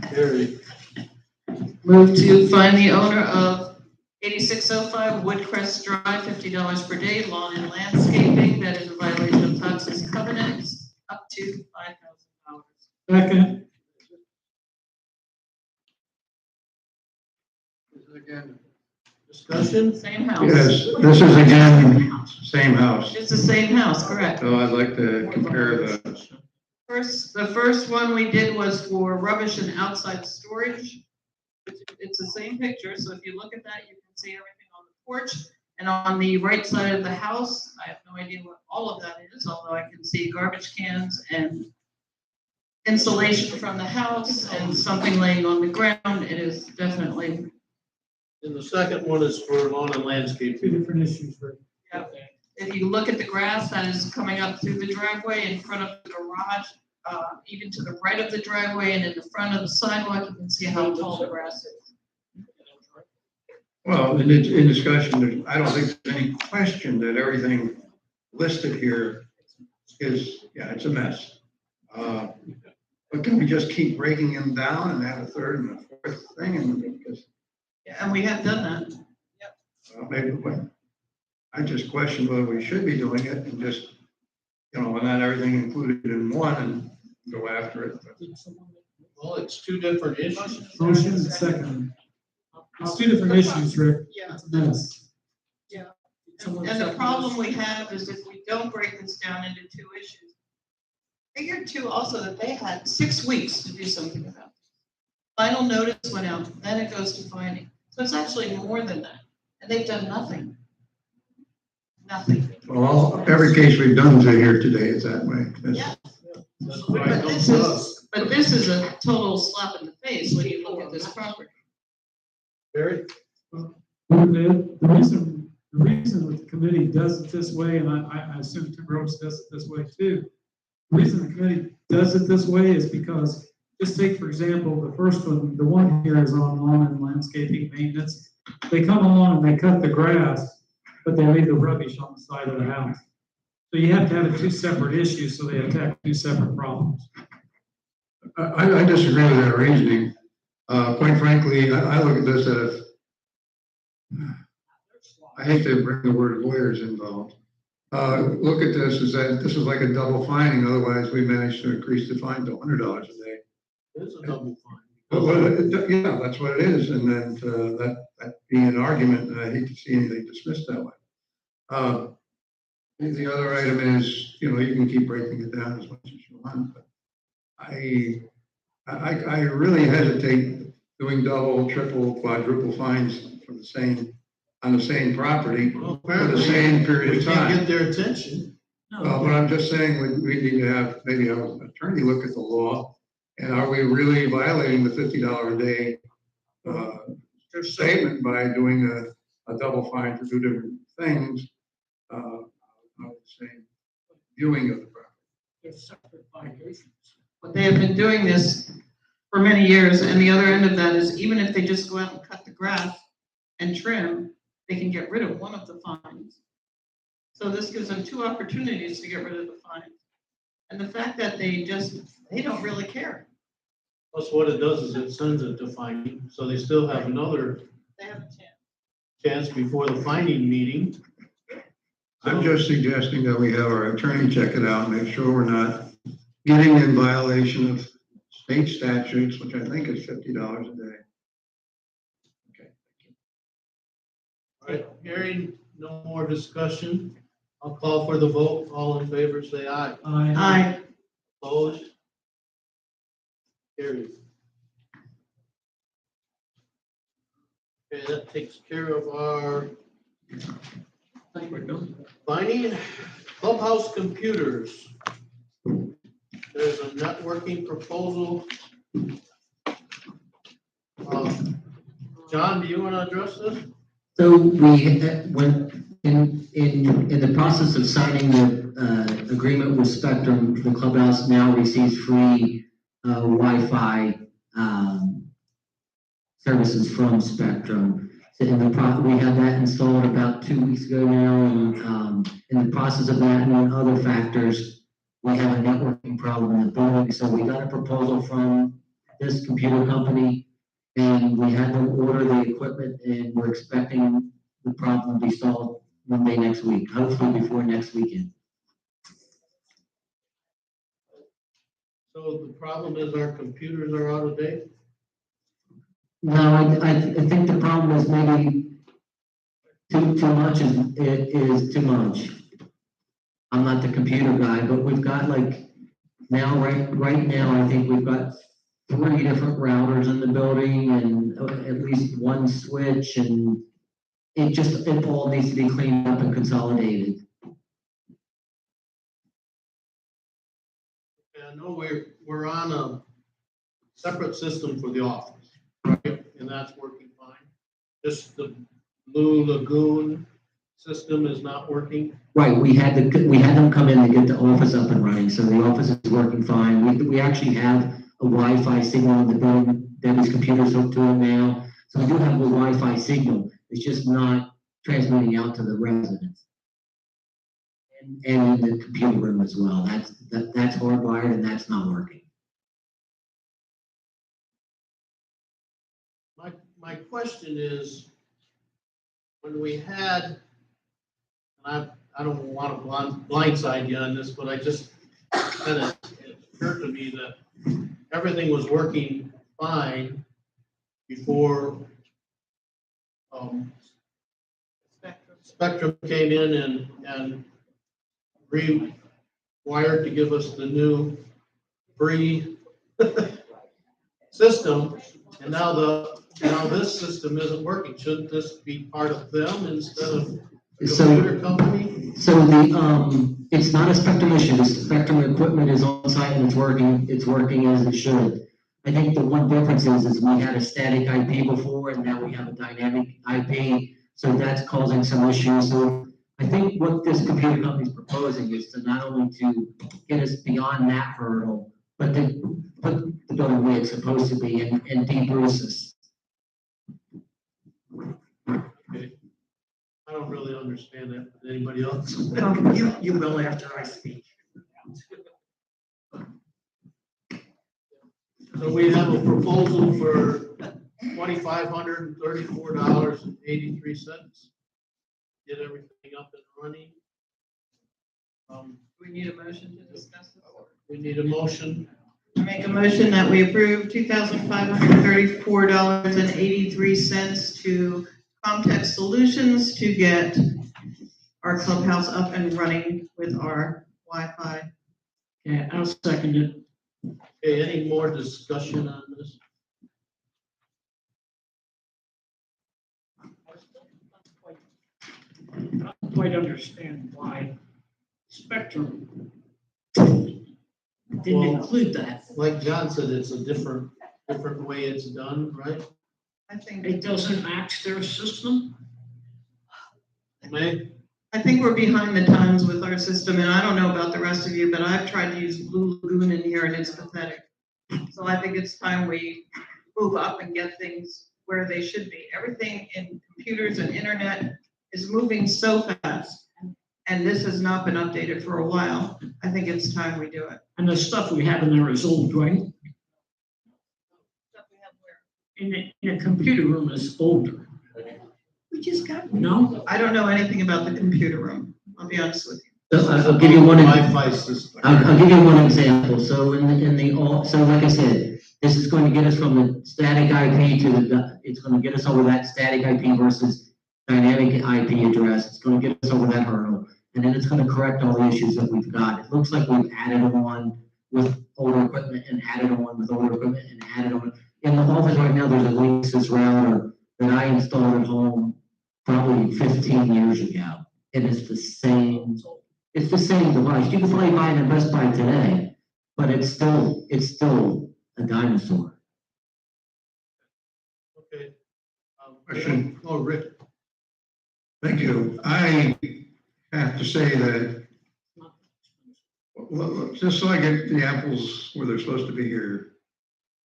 Carried. Move to find the owner of 8605 Woodcrest Drive, $50 per day, lawn and landscaping that is in violation of Toxis covenants up to $5,000. Second. Again. Discussion? Same house. Yes, this is again, same house. It's the same house, correct. So I'd like to compare the, The first one we did was for rubbish and outside storage. It's the same picture, so if you look at that, you can see everything on the porch. And on the right side of the house, I have no idea what all of that is, although I can see garbage cans and insulation from the house and something laying on the ground. It is definitely. And the second one is for lawn and landscape. Two different issues, Rick. If you look at the grass that is coming up through the driveway in front of the garage, even to the right of the driveway and in the front of the sidewalk, you can see how tall the grass is. well, in discussion, I don't think there's any question that everything listed here is, yeah, it's a mess. But can we just keep breaking them down and have a third and a fourth thing? And because Yeah, and we have done that. maybe, I just question whether we should be doing it and just, and not everything included in one and go after it. Well, it's two different issues. Motion and second. It's two different issues, Rick. Yeah. It's a mess. And the problem we have is if we don't break this down into two issues. Figure too also that they had 6 weeks to do something about it. Final notice went out, then it goes to finding. So it's actually more than that. And they've done nothing. Nothing. Well, every case we've done to here today is that way. Yeah. That's why I don't But this is a total slap in the face when you look at this property. Barry? The reason that the committee does it this way, and I assume Tim Rhodes does it this way too. The reason the committee does it this way is because, just take for example, the first one, the one here is on lawn and landscaping maintenance. They come along and they cut the grass, but they leave the rubbish on the side of the house. So you have to have two separate issues, so they attack two separate problems. I disagree with that reasoning. Quite frankly, I look at this as, I hate to bring the word lawyers involved. Look at this as that this is like a double finding, otherwise we managed to increase the fine to $100 a day. It is a double fine. Yeah, that's what it is, and then that being an argument, and I hate to see anything dismissed that way. The other item is, you can keep breaking it down as much as you want, but I really hesitate doing double, triple, quadruple fines for the same, on the same property Well, for the same period We of can't time. get their attention. Well, but I'm just saying, we need to have maybe our attorney look at the law, and are we really violating the $50 a day statement by doing a double fine for two different things, on the same viewing of the property? There's separate violations. But they have been doing this for many years, and the other end of that is even if they just go out and cut the grass and trim, they can get rid of one of the fines. So this gives them two opportunities to get rid of the fines. And the fact that they don't really care. Plus what it does is it sends it to fining, so they still have another They have a chance. chance before the fining meeting. I'm just suggesting that we have our attorney check it out, make sure we're not getting in violation of state statutes, which I think is $50 a day. Okay. All right, hearing no more discussion, I'll call for the vote. All in favor, say aye. Aye. Opposed? Carried. Okay, that takes care of our I think we're done. finding clubhouse computers. There's a networking proposal. John, do you want to address this? So we, when, in the process of signing the, agreement with Spectrum, the clubhouse now receives free, Wi-Fi, services from Spectrum. So we had that installed about 2 weeks ago now, and, in the process of that and then other factors, we have a networking problem in the building. So we got a proposal from this computer company, and we had them order the equipment, and we're expecting the problem to be solved Monday next week, hopefully before next weekend. So the problem is our computers are out of date? No, I think the problem is maybe too much is too much. I'm not the computer guy, but we've got like, right now, I think we've got 3 different routers in the building and at least one switch, and it all needs to be cleaned up and consolidated. I know we're on a separate system for the office, right? And that's working fine. Just the Blue Lagoon system is not working. Right, we had them come in to get the office up and running, so the office is working fine. We actually have a Wi-Fi signal in the building. Debbie's computer's hooked to it now, so we do have a Wi-Fi signal. It's just not transmitting out to the residents. And in the computer room as well. That's hardwired and that's not working. My question is, when we had, and I don't want to blindside you on this, but I just kind of, it occurred to me that everything was working fine before Spectrum came in and rewired to give us the new free system, and now this system isn't working. Shouldn't this be part of them instead of the computer company? So it's not a Spectrum issue. The Spectrum equipment is on site and it's working as it should. I think the one difference is we had a static IP before and now we have a dynamic IP, so that's causing some issues. So I think what this computer company is proposing is to not only to get us beyond that hurdle, but to put the building where it's supposed to be and de-bruce us. Okay. I don't really understand that. Anybody else? Well, you will after I speak. So we have a proposal for $2,534.83. Get everything up and running. Do we need a motion to discuss this? We need a motion. I make a motion that we approve $2,534.83 to Comtech Solutions to get our clubhouse up and running with our Wi-Fi. Okay, I'll second it. Okay, any more discussion on this? I don't quite understand why Spectrum didn't Well, include that. Like John said, it's a different way it's done, right? I think, It doesn't match their system. May, I think we're behind the times with our system, and I don't know about the rest of you, but I've tried to use Blue Lagoon in here and it's pathetic. So I think it's time we move up and get things where they should be. Everything in computers and internet is moving so fast. And this has not been updated for a while. I think it's time we do it. And the stuff we have in there is old, right? In the computer room is older. We just got, no? I don't know anything about the computer room, I'll be honest with you. So I'll give you one. Wi-Fi system. I'll give you one example. So so like I said, this is going to get us from the static IP to it's going to get us over that static IP versus dynamic IP address. It's going to get us over that hurdle. And then it's going to correct all the issues that we've got. It looks like we've added on with older equipment and added on with older equipment and added on. In the office right now, there's a Linksys router that I installed at home probably 15 years ago. And it's the same device. You can probably buy it at Best Buy today, but it's still a dinosaur. Okay. Question. Oh, Rick. Thank you. I have to say that, well, just so I get the apples where they're supposed to be here,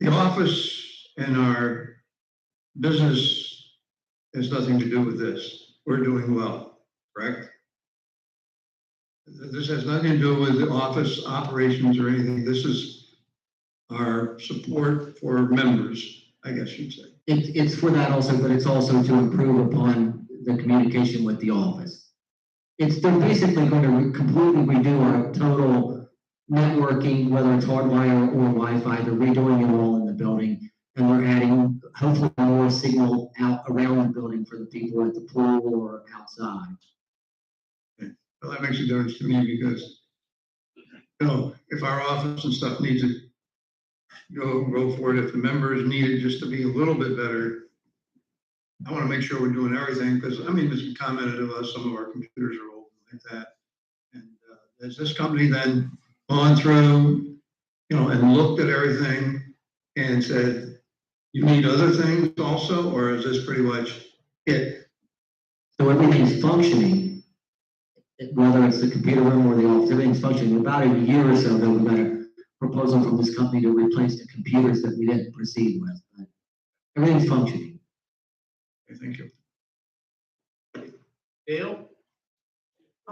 the office and our business has nothing to do with this. We're doing well, correct? This has nothing to do with the office operations or anything. This is our support for members, I guess you'd say. It's for that also, but it's also to improve upon the communication with the office. They're basically going to completely redo our total networking, whether it's hardwire or Wi-Fi. They're redoing it all in the building, and they're adding hopefully more signal out around the building for the people at the pool or outside. Well, that makes a difference to me because, if our office and stuff needs it, go for it. If the members need it just to be a little bit better, I want to make sure we're doing everything because, as you commented of us, some of our computers are old like that. And has this company then gone through, and looked at everything and said, you need other things also, or is this pretty much it? So everything's functioning, whether it's the computer room or the office, everything's functioning. About a year or so ago, we got a proposal from this company to replace the computers that we didn't proceed with. But everything's functioning. Okay, thank you. Dale?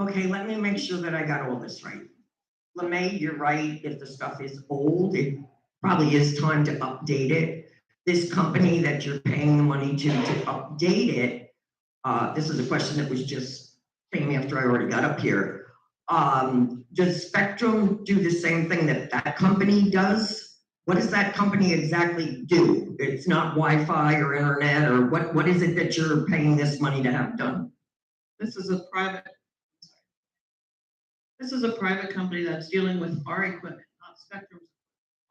Okay, let me make sure that I got all this right. LeMay, you're right. If the stuff is old, it probably is time to update it. This company that you're paying the money to update it, this is a question that was just came after I already got up here. Does Spectrum do the same thing that company does? What does that company exactly do? It's not Wi-Fi or internet, or what is it that you're paying this money to have done? This is a private company that's dealing with our equipment, not Spectrum's,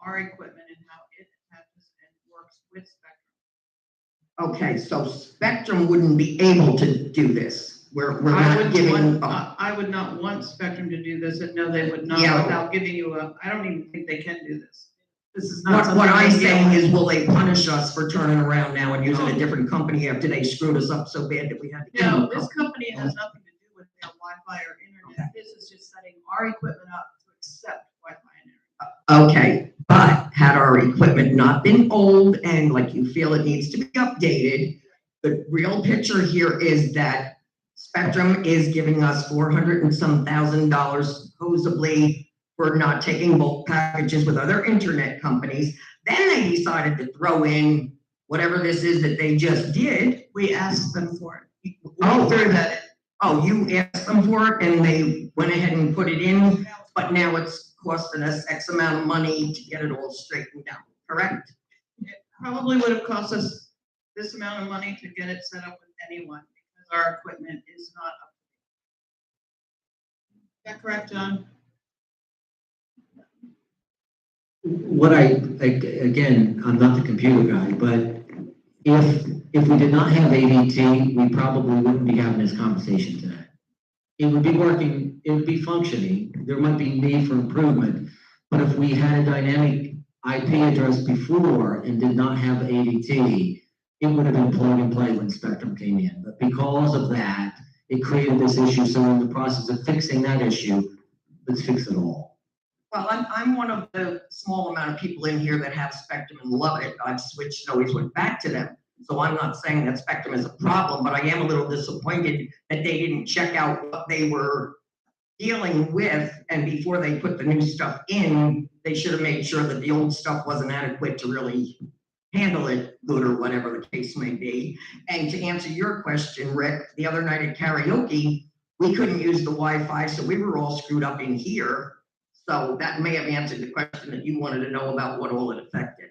our equipment and how it attaches and works with Spectrum. Okay, so Spectrum wouldn't be able to do this. We're I not giving. would not want Spectrum to do this, and no, they would not, Yeah. without giving you I don't even think they can do this. This is not What something I'm they deal saying with. is, will they punish us for turning around now and using a different company after they screwed us up so bad that we had to give them No, a this company? company has nothing to do with their Wi-Fi or internet. This is just setting our equipment up to accept Wi-Fi and internet. Okay, but had our equipment not been old and like you feel it needs to be updated, the real picture here is that Spectrum is giving us $400 and some thousand supposedly for not taking bulk packages with other internet companies. Then they decided to throw in whatever this is that they just did. We asked them for it. Oh, Through that. Oh, you asked them for it and they went ahead and put it in, but now it's costing us X amount of money to get it all straightened out, correct? It probably would have cost us this amount of money to get it set up with anyone because our equipment is not up. Is that correct, John? what again, I'm not the computer guy, but if we did not have ADT, we probably wouldn't be having this conversation today. It would be working, it would be functioning, there might be need for improvement, but if we had a dynamic IP address before and did not have ADT, it would have been plug and play when Spectrum came in, but because of that, it created this issue, so in the process of fixing that issue, let's fix it all. Well, I'm one of the small amount of people in here that have Spectrum and love it. I've switched and always went back to them. So I'm not saying that Spectrum is a problem, but I am a little disappointed that they didn't check out what they were dealing with. And before they put the new stuff in, they should have made sure that the old stuff wasn't adequate to really handle it good or whatever the case may be. And to answer your question, Rick, the other night at karaoke, we couldn't use the Wi-Fi, so we were all screwed up in here. So that may have answered the question that you wanted to know about what all it affected.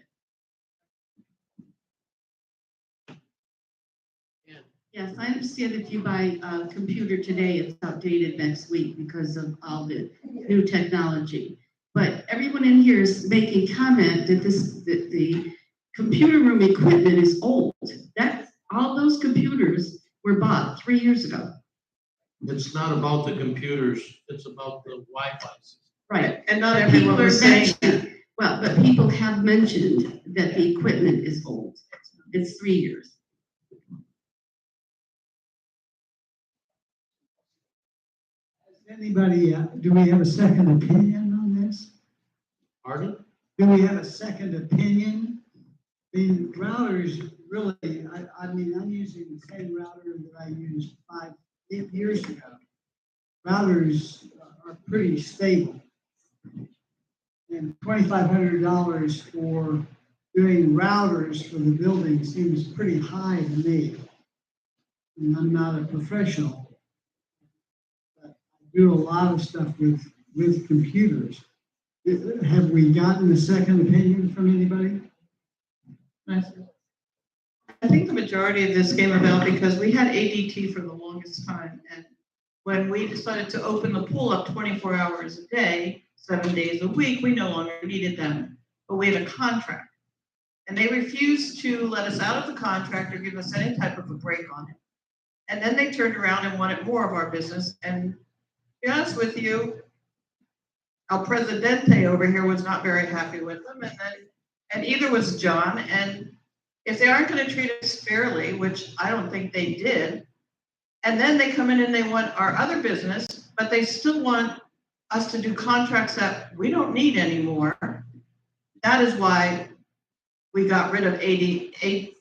Yes, I understand if you buy a computer today, it's outdated next week because of all the new technology. But everyone in here is making comment that that the computer room equipment is old. All those computers were bought 3 years ago. It's not about the computers, it's about the Wi-Fi system. Right. And not But everyone people are was saying mentioning- Well, but people have mentioned that the equipment is old. It's 3 years. Anybody, do we have a second opinion on this? Pardon? Do we have a second opinion? The routers really, I mean, I'm using the same router that I used 8 years ago. Routers are pretty stable. And $2,500 for doing routers for the building seems pretty high to me. And I'm not a professional, but I do a lot of stuff with computers. Have we gotten a second opinion from anybody? I think the majority of this came about because we had ADT for the longest time. And when we decided to open the pool up 24 hours a day, 7 days a week, we no longer needed them. But we had a contract. And they refused to let us out of the contract or give us any type of a break on it. And then they turned around and wanted more of our business. And to be honest with you, El Presidente over here was not very happy with them. And either was John. And if they aren't going to treat us fairly, which I don't think they did, and then they come in and they want our other business, but they still want us to do contracts that we don't need anymore. That is why we got rid of ADT.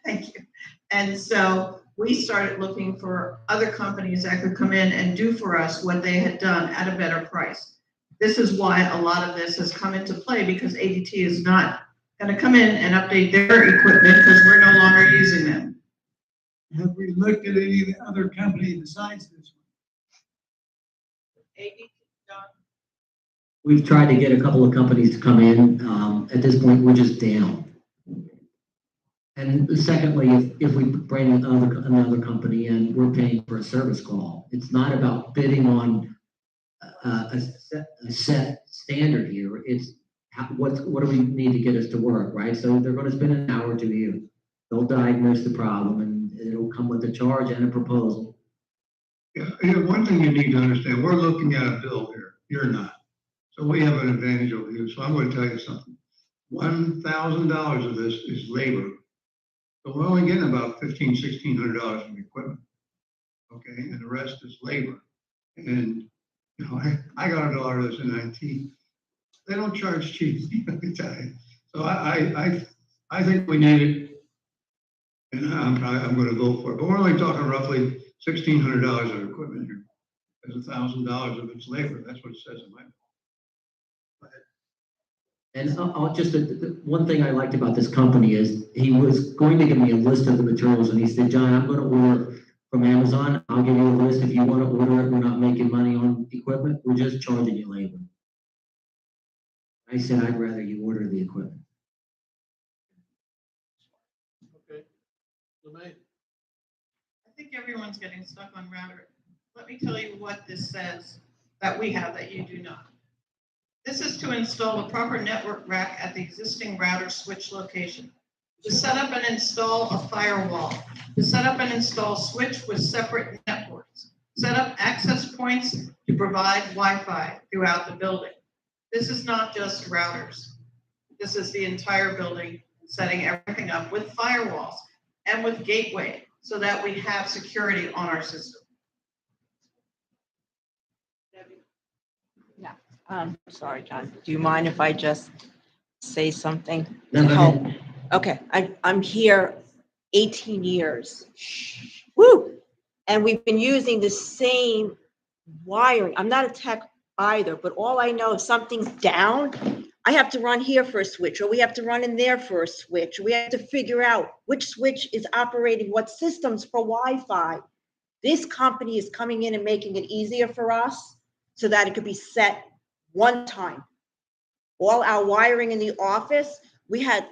Thank you. And so we started looking for other companies that could come in and do for us what they had done at a better price. This is why a lot of this has come into play, because ADT is not going to come in and update their equipment because we're no longer using them. Have we looked at any other company besides this one? ADT, John? We've tried to get a couple of companies to come in. At this point, we're just down. And secondly, if we bring another company in, we're paying for a service call. It's not about bidding on a set standard here. It's what do we need to get us to work, right? So they're going to spend an hour or two here. They'll diagnose the problem, and it'll come with a charge and a proposal. Yeah, one thing you need to understand, we're looking at a bill here, you're not. So we have an advantage over you. So I'm going to tell you something. $1,000 of this is labor. So we're only getting about $1,600 in equipment. Okay, and the rest is labor. And you know, I got a daughter that's in IT. They don't charge cheap, let me tell you. So I think we need it. And I'm going to go for it. But we're only talking roughly $1,600 of equipment here. There's $1,000 of its labor. That's what it says in my bill. And I'll just, one thing I liked about this company is he was going to give me a list of the materials, and he said, John, I'm going to order from Amazon. I'll give you a list. If you want to order it, we're not making money on equipment. We're just charging you labor. I said, I'd rather you order the equipment. Okay. LeMay? I think everyone's getting stuck on router. Let me tell you what this says that we have that you do not. This is to install a proper network rack at the existing router switch location. To set up and install a firewall. To set up and install switch with separate networks. Set up access points to provide Wi-Fi throughout the building. This is not just routers. This is the entire building, setting everything up with firewalls and with gateway so that we have security on our system. Sorry, John. Do you mind if I just say something? No, to go help? ahead. Okay, I'm here 18 years. Woo! And we've been using the same wiring. I'm not a tech either, but all I know, if something's down, I have to run here for a switch, or we have to run in there for a switch. We have to figure out which switch is operating what systems for Wi-Fi. This company is coming in and making it easier for us so that it could be set one time. All our wiring in the office,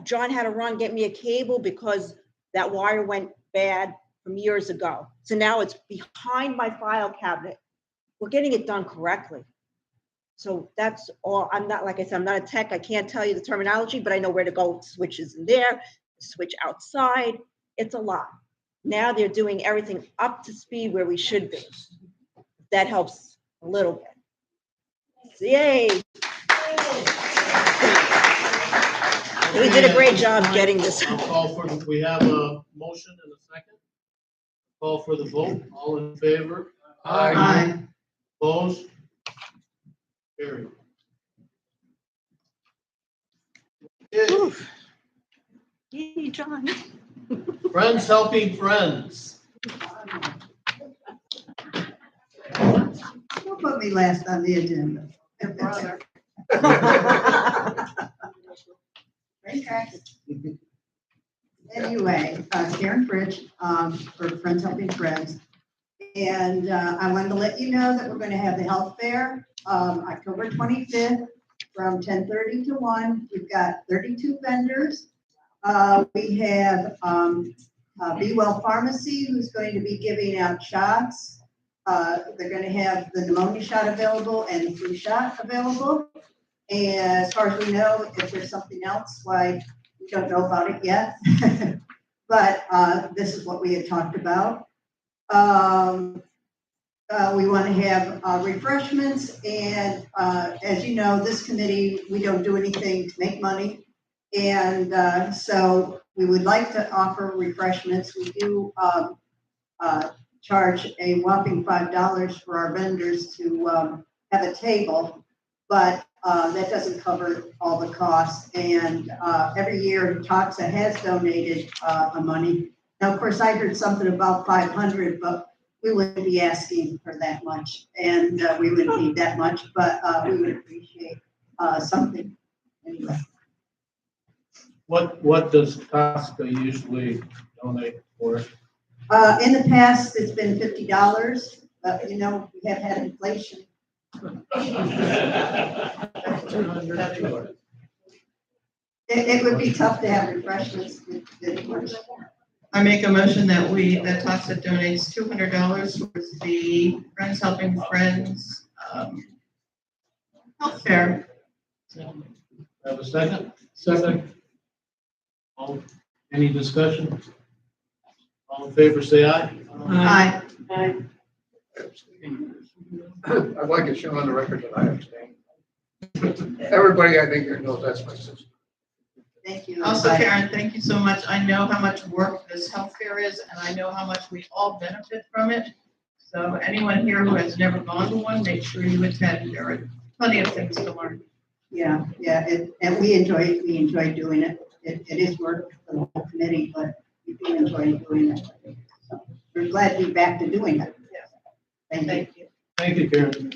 John had to run, get me a cable because that wire went bad from years ago. So now it's behind my file cabinet. We're getting it done correctly. So that's all. I'm not, like I said, I'm not a tech. I can't tell you the terminology, but I know where to go. Switches in there, switch outside. It's a lot. Now they're doing everything up to speed where we should be. That helps a little bit. Yay. We did a great job getting this. I'll call for, we have a motion and a second. Call for the vote. All in favor? Aye. Opposed? Carried. Okay. Yay, John. Friends helping friends. Don't put me last on the agenda. Okay. Anyway, Karen Fritsch, for Friends Helping Friends. And I wanted to let you know that we're going to have the health fair, October 25th from 10:30 to 1. We've got 32 vendors. We have Be Well Pharmacy, who's going to be giving out shots. They're going to have the pneumonia shot available and the flu shot available. And as far as we know, if there's something else, why, we don't know about it yet. But this is what we had talked about. We want to have refreshments, and as you know, this committee, we don't do anything to make money. And so we would like to offer refreshments. We do charge a whopping $5 for our vendors to have a table, but that doesn't cover all the costs. And every year, Toxa has donated the money. Now, of course, I heard something about 500, but we wouldn't be asking for that much, and we wouldn't need that much, but we would appreciate something anyway. What does Tosca usually donate for? In the past, it's been $50, but you know, we have had inflation. It would be tough to have refreshments with much. I make a motion that Toxa donates $200 towards the Friends Helping Friends health fair. Have a second? Second. Any discussion? All in favor, say aye. Aye. I'd like to show on the record that I abstain. Everybody, I think, here knows that's my sister. Thank you. Also, Karen, thank you so much. I know how much work this health fair is, and I know how much we all benefit from it. So anyone here who has never gone to one, make sure you attend. There are plenty of things to learn. Yeah, and we enjoy doing it. It is work for the whole committee, but we do enjoy doing it. So we're glad to be back to doing it. Thank you. Thank you, Karen.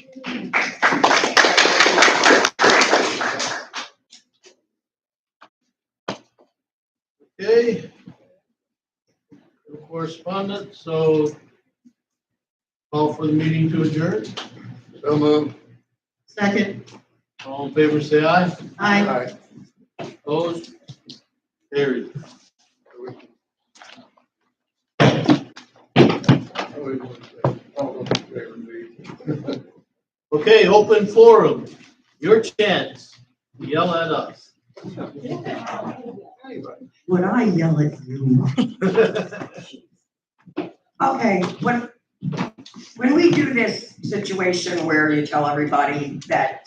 Okay. No correspondence, so call for the meeting to adjourn. So moved. Second. All in favor, say aye. Aye. Opposed? Carried. Okay, open forum. your chance to yell at us. Would I yell at you? Okay, when we do this situation where you tell everybody that,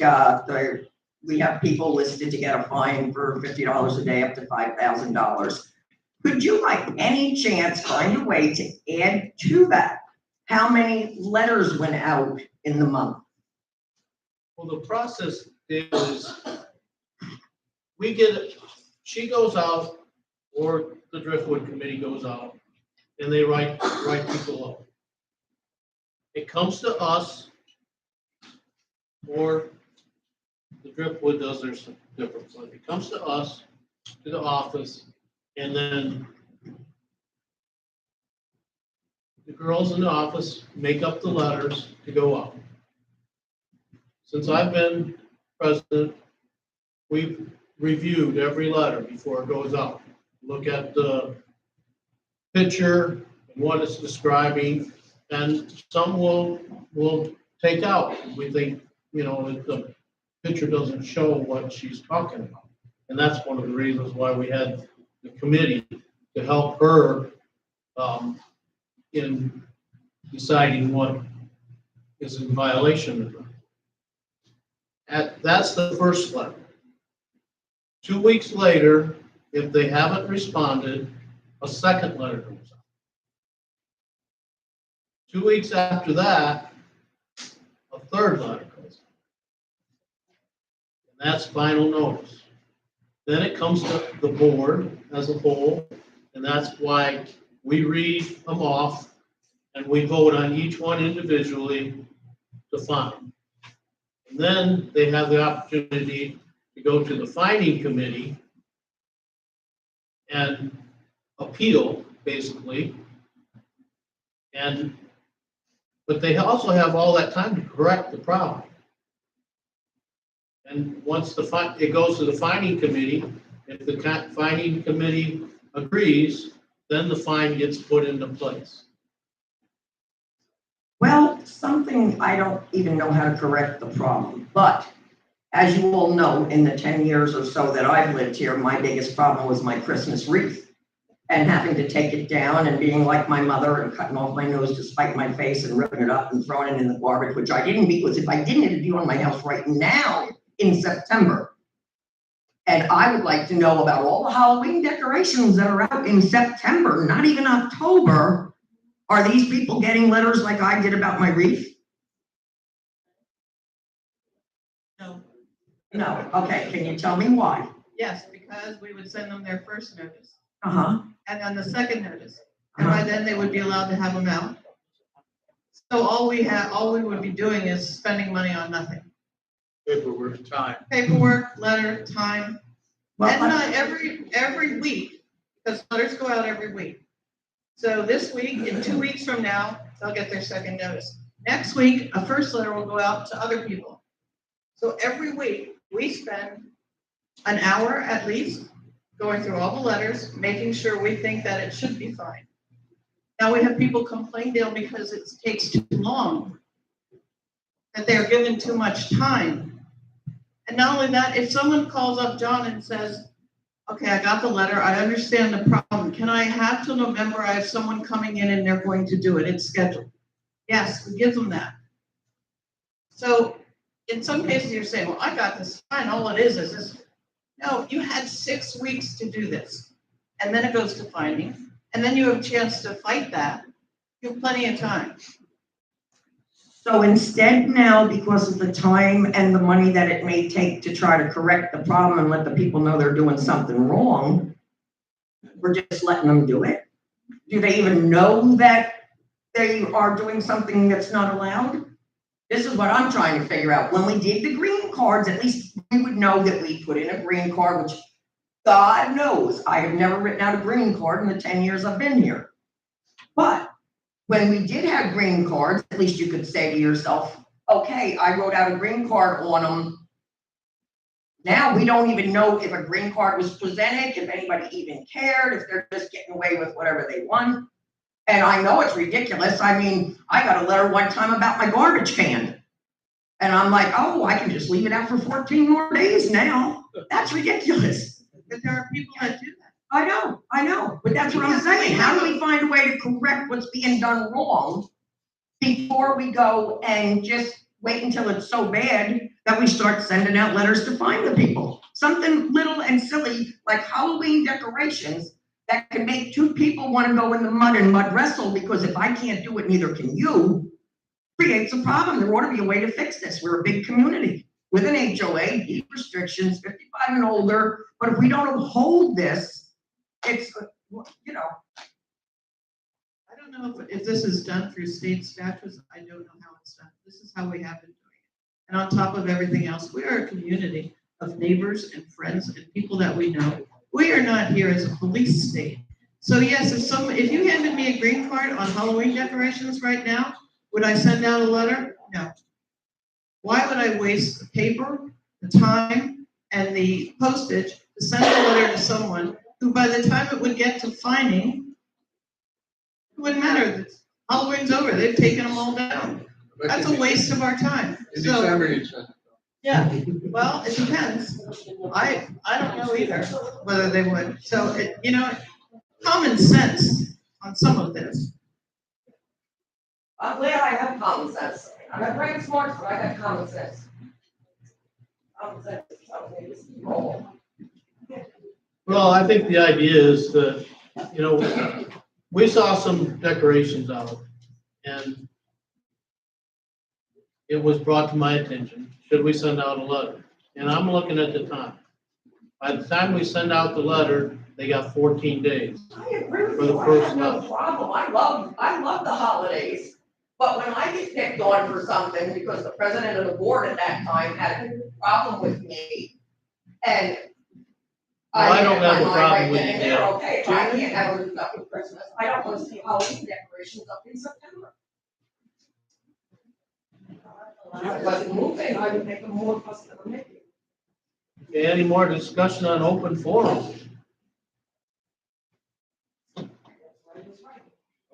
we have people listed to get a fine for $50 a day up to $5,000, could you by any chance find a way to add to that? How many letters went out in the month? Well, the process is, we get it, she goes out, or the Driftwood Committee goes out, and they write people up. It comes to us, or the Driftwood does their different, so it comes to us, to the office, and then the girls in the office make up the letters to go out. Since I've been president, we've reviewed every letter before it goes out. Look at the picture and what it's describing, and some will take out. We think, if the picture doesn't show what she's talking about. And that's one of the reasons why we had the committee to help her in deciding what is in violation of her. That's the first letter. 2 weeks later, if they haven't responded, a second letter goes out. 2 weeks after that, a third letter goes out. And that's final notice. Then it comes to the board as a whole, and that's why we read them off and we vote on each one individually to fine. And then they have the opportunity to go to the fining committee and appeal, basically. But they also have all that time to correct the problem. And once it goes to the fining committee, if the fining committee agrees, then the fine gets put into place. Well, something, I don't even know how to correct the problem, but as you all know, in the 10 years or so that I've lived here, my biggest problem was my Christmas wreath and having to take it down and being like my mother and cutting off my nose to spite my face and ripping it up and throwing it in the garbage, which I didn't, because if I didn't, it'd be on my house right now in September. And I would like to know about all the Halloween decorations that are out in September, not even October. Are these people getting letters like I did about my wreath? No. No. Okay, can you tell me why? Yes, because we would send them their first notice Uh-huh. and then the second notice. And by then they would be allowed to have them out. So all we would be doing is spending money on nothing. Paperwork, time. Paperwork, letter, time. Well, And every week, because letters go out every week. So this week, in 2 weeks from now, they'll get their second notice. Next week, a first letter will go out to other people. So every week, we spend an hour at least going through all the letters, making sure we think that it should be fine. Now, we have people complain, Dale, because it takes too long, that they're given too much time. And not only that, if someone calls up John and says, okay, I got the letter, I understand the problem. Can I have till November, I have someone coming in and they're going to do it, it's scheduled. Yes, we give them that. So in some cases you're saying, well, I got this fine, all it is this. No, you had 6 weeks to do this. And then it goes to fining, and then you have a chance to fight that. You have plenty of time. So instead now, because of the time and the money that it may take to try to correct the problem and let the people know they're doing something wrong, we're just letting them do it? Do they even know that they are doing something that's not allowed? This is what I'm trying to figure out. When we did the green cards, at least we would know that we put in a green card, which God knows, I have never written out a green card in the 10 years I've been here. But when we did have green cards, at least you could say to yourself, okay, I wrote out a green card on them. Now we don't even know if a green card was presented, if anybody even cared, if they're just getting away with whatever they want. And I know it's ridiculous. I mean, I got a letter one time about my garbage can. And I'm like, oh, I can just leave it out for 14 more days now. That's ridiculous. But there are people that do that. I know, but that's what I'm saying. How do we find a way to correct what's being done wrong before we go and just wait until it's so bad that we start sending out letters to find the people? Something little and silly like Halloween decorations that can make two people want to go in the mud and mud wrestle, because if I can't do it, neither can you, creates a problem. There ought to be a way to fix this. We're a big community with an HOA, deed restrictions, 55 and older, but if we don't uphold this, it's, you know. I don't know if this is done through state statutes. I don't know how it's done. This is how we have been doing it. And on top of everything else, we are a community of neighbors and friends and people that we know. We are not here as a police state. So yes, if you handed me a green card on Halloween decorations right now, would I send out a letter? No. Why would I waste the paper, the time, and the postage to send a letter to someone who, by the time it would get to fining, it wouldn't matter. Halloween's over. They've taken them all down. That's a waste of our time. In So, December, you said. yeah, well, it depends. I don't know either whether they would. So, common sense on some of this. I'm glad I have common sense. I'm not brain smart, but I got common sense. Common sense is something to roll. Well, I think the idea is that, we saw some decorations out and it was brought to my attention, should we send out a letter? And I'm looking at the time. By the time we send out the letter, they got 14 days. I agree with For the you. I first have no month. problem. I love the holidays. But when I get picked on for something because the president of the board at that time had a problem with me and Well, I don't had have a my problem right with then you, and there, yeah. okay, if I can't have a roof up with Christmas, I don't want to see Halloween decorations up in September. If I wasn't moving, I would make them more fuss than I'm making. Okay, any more discussion on open forum?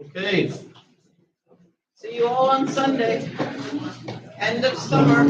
Okay, See you all on Sunday. End of summer.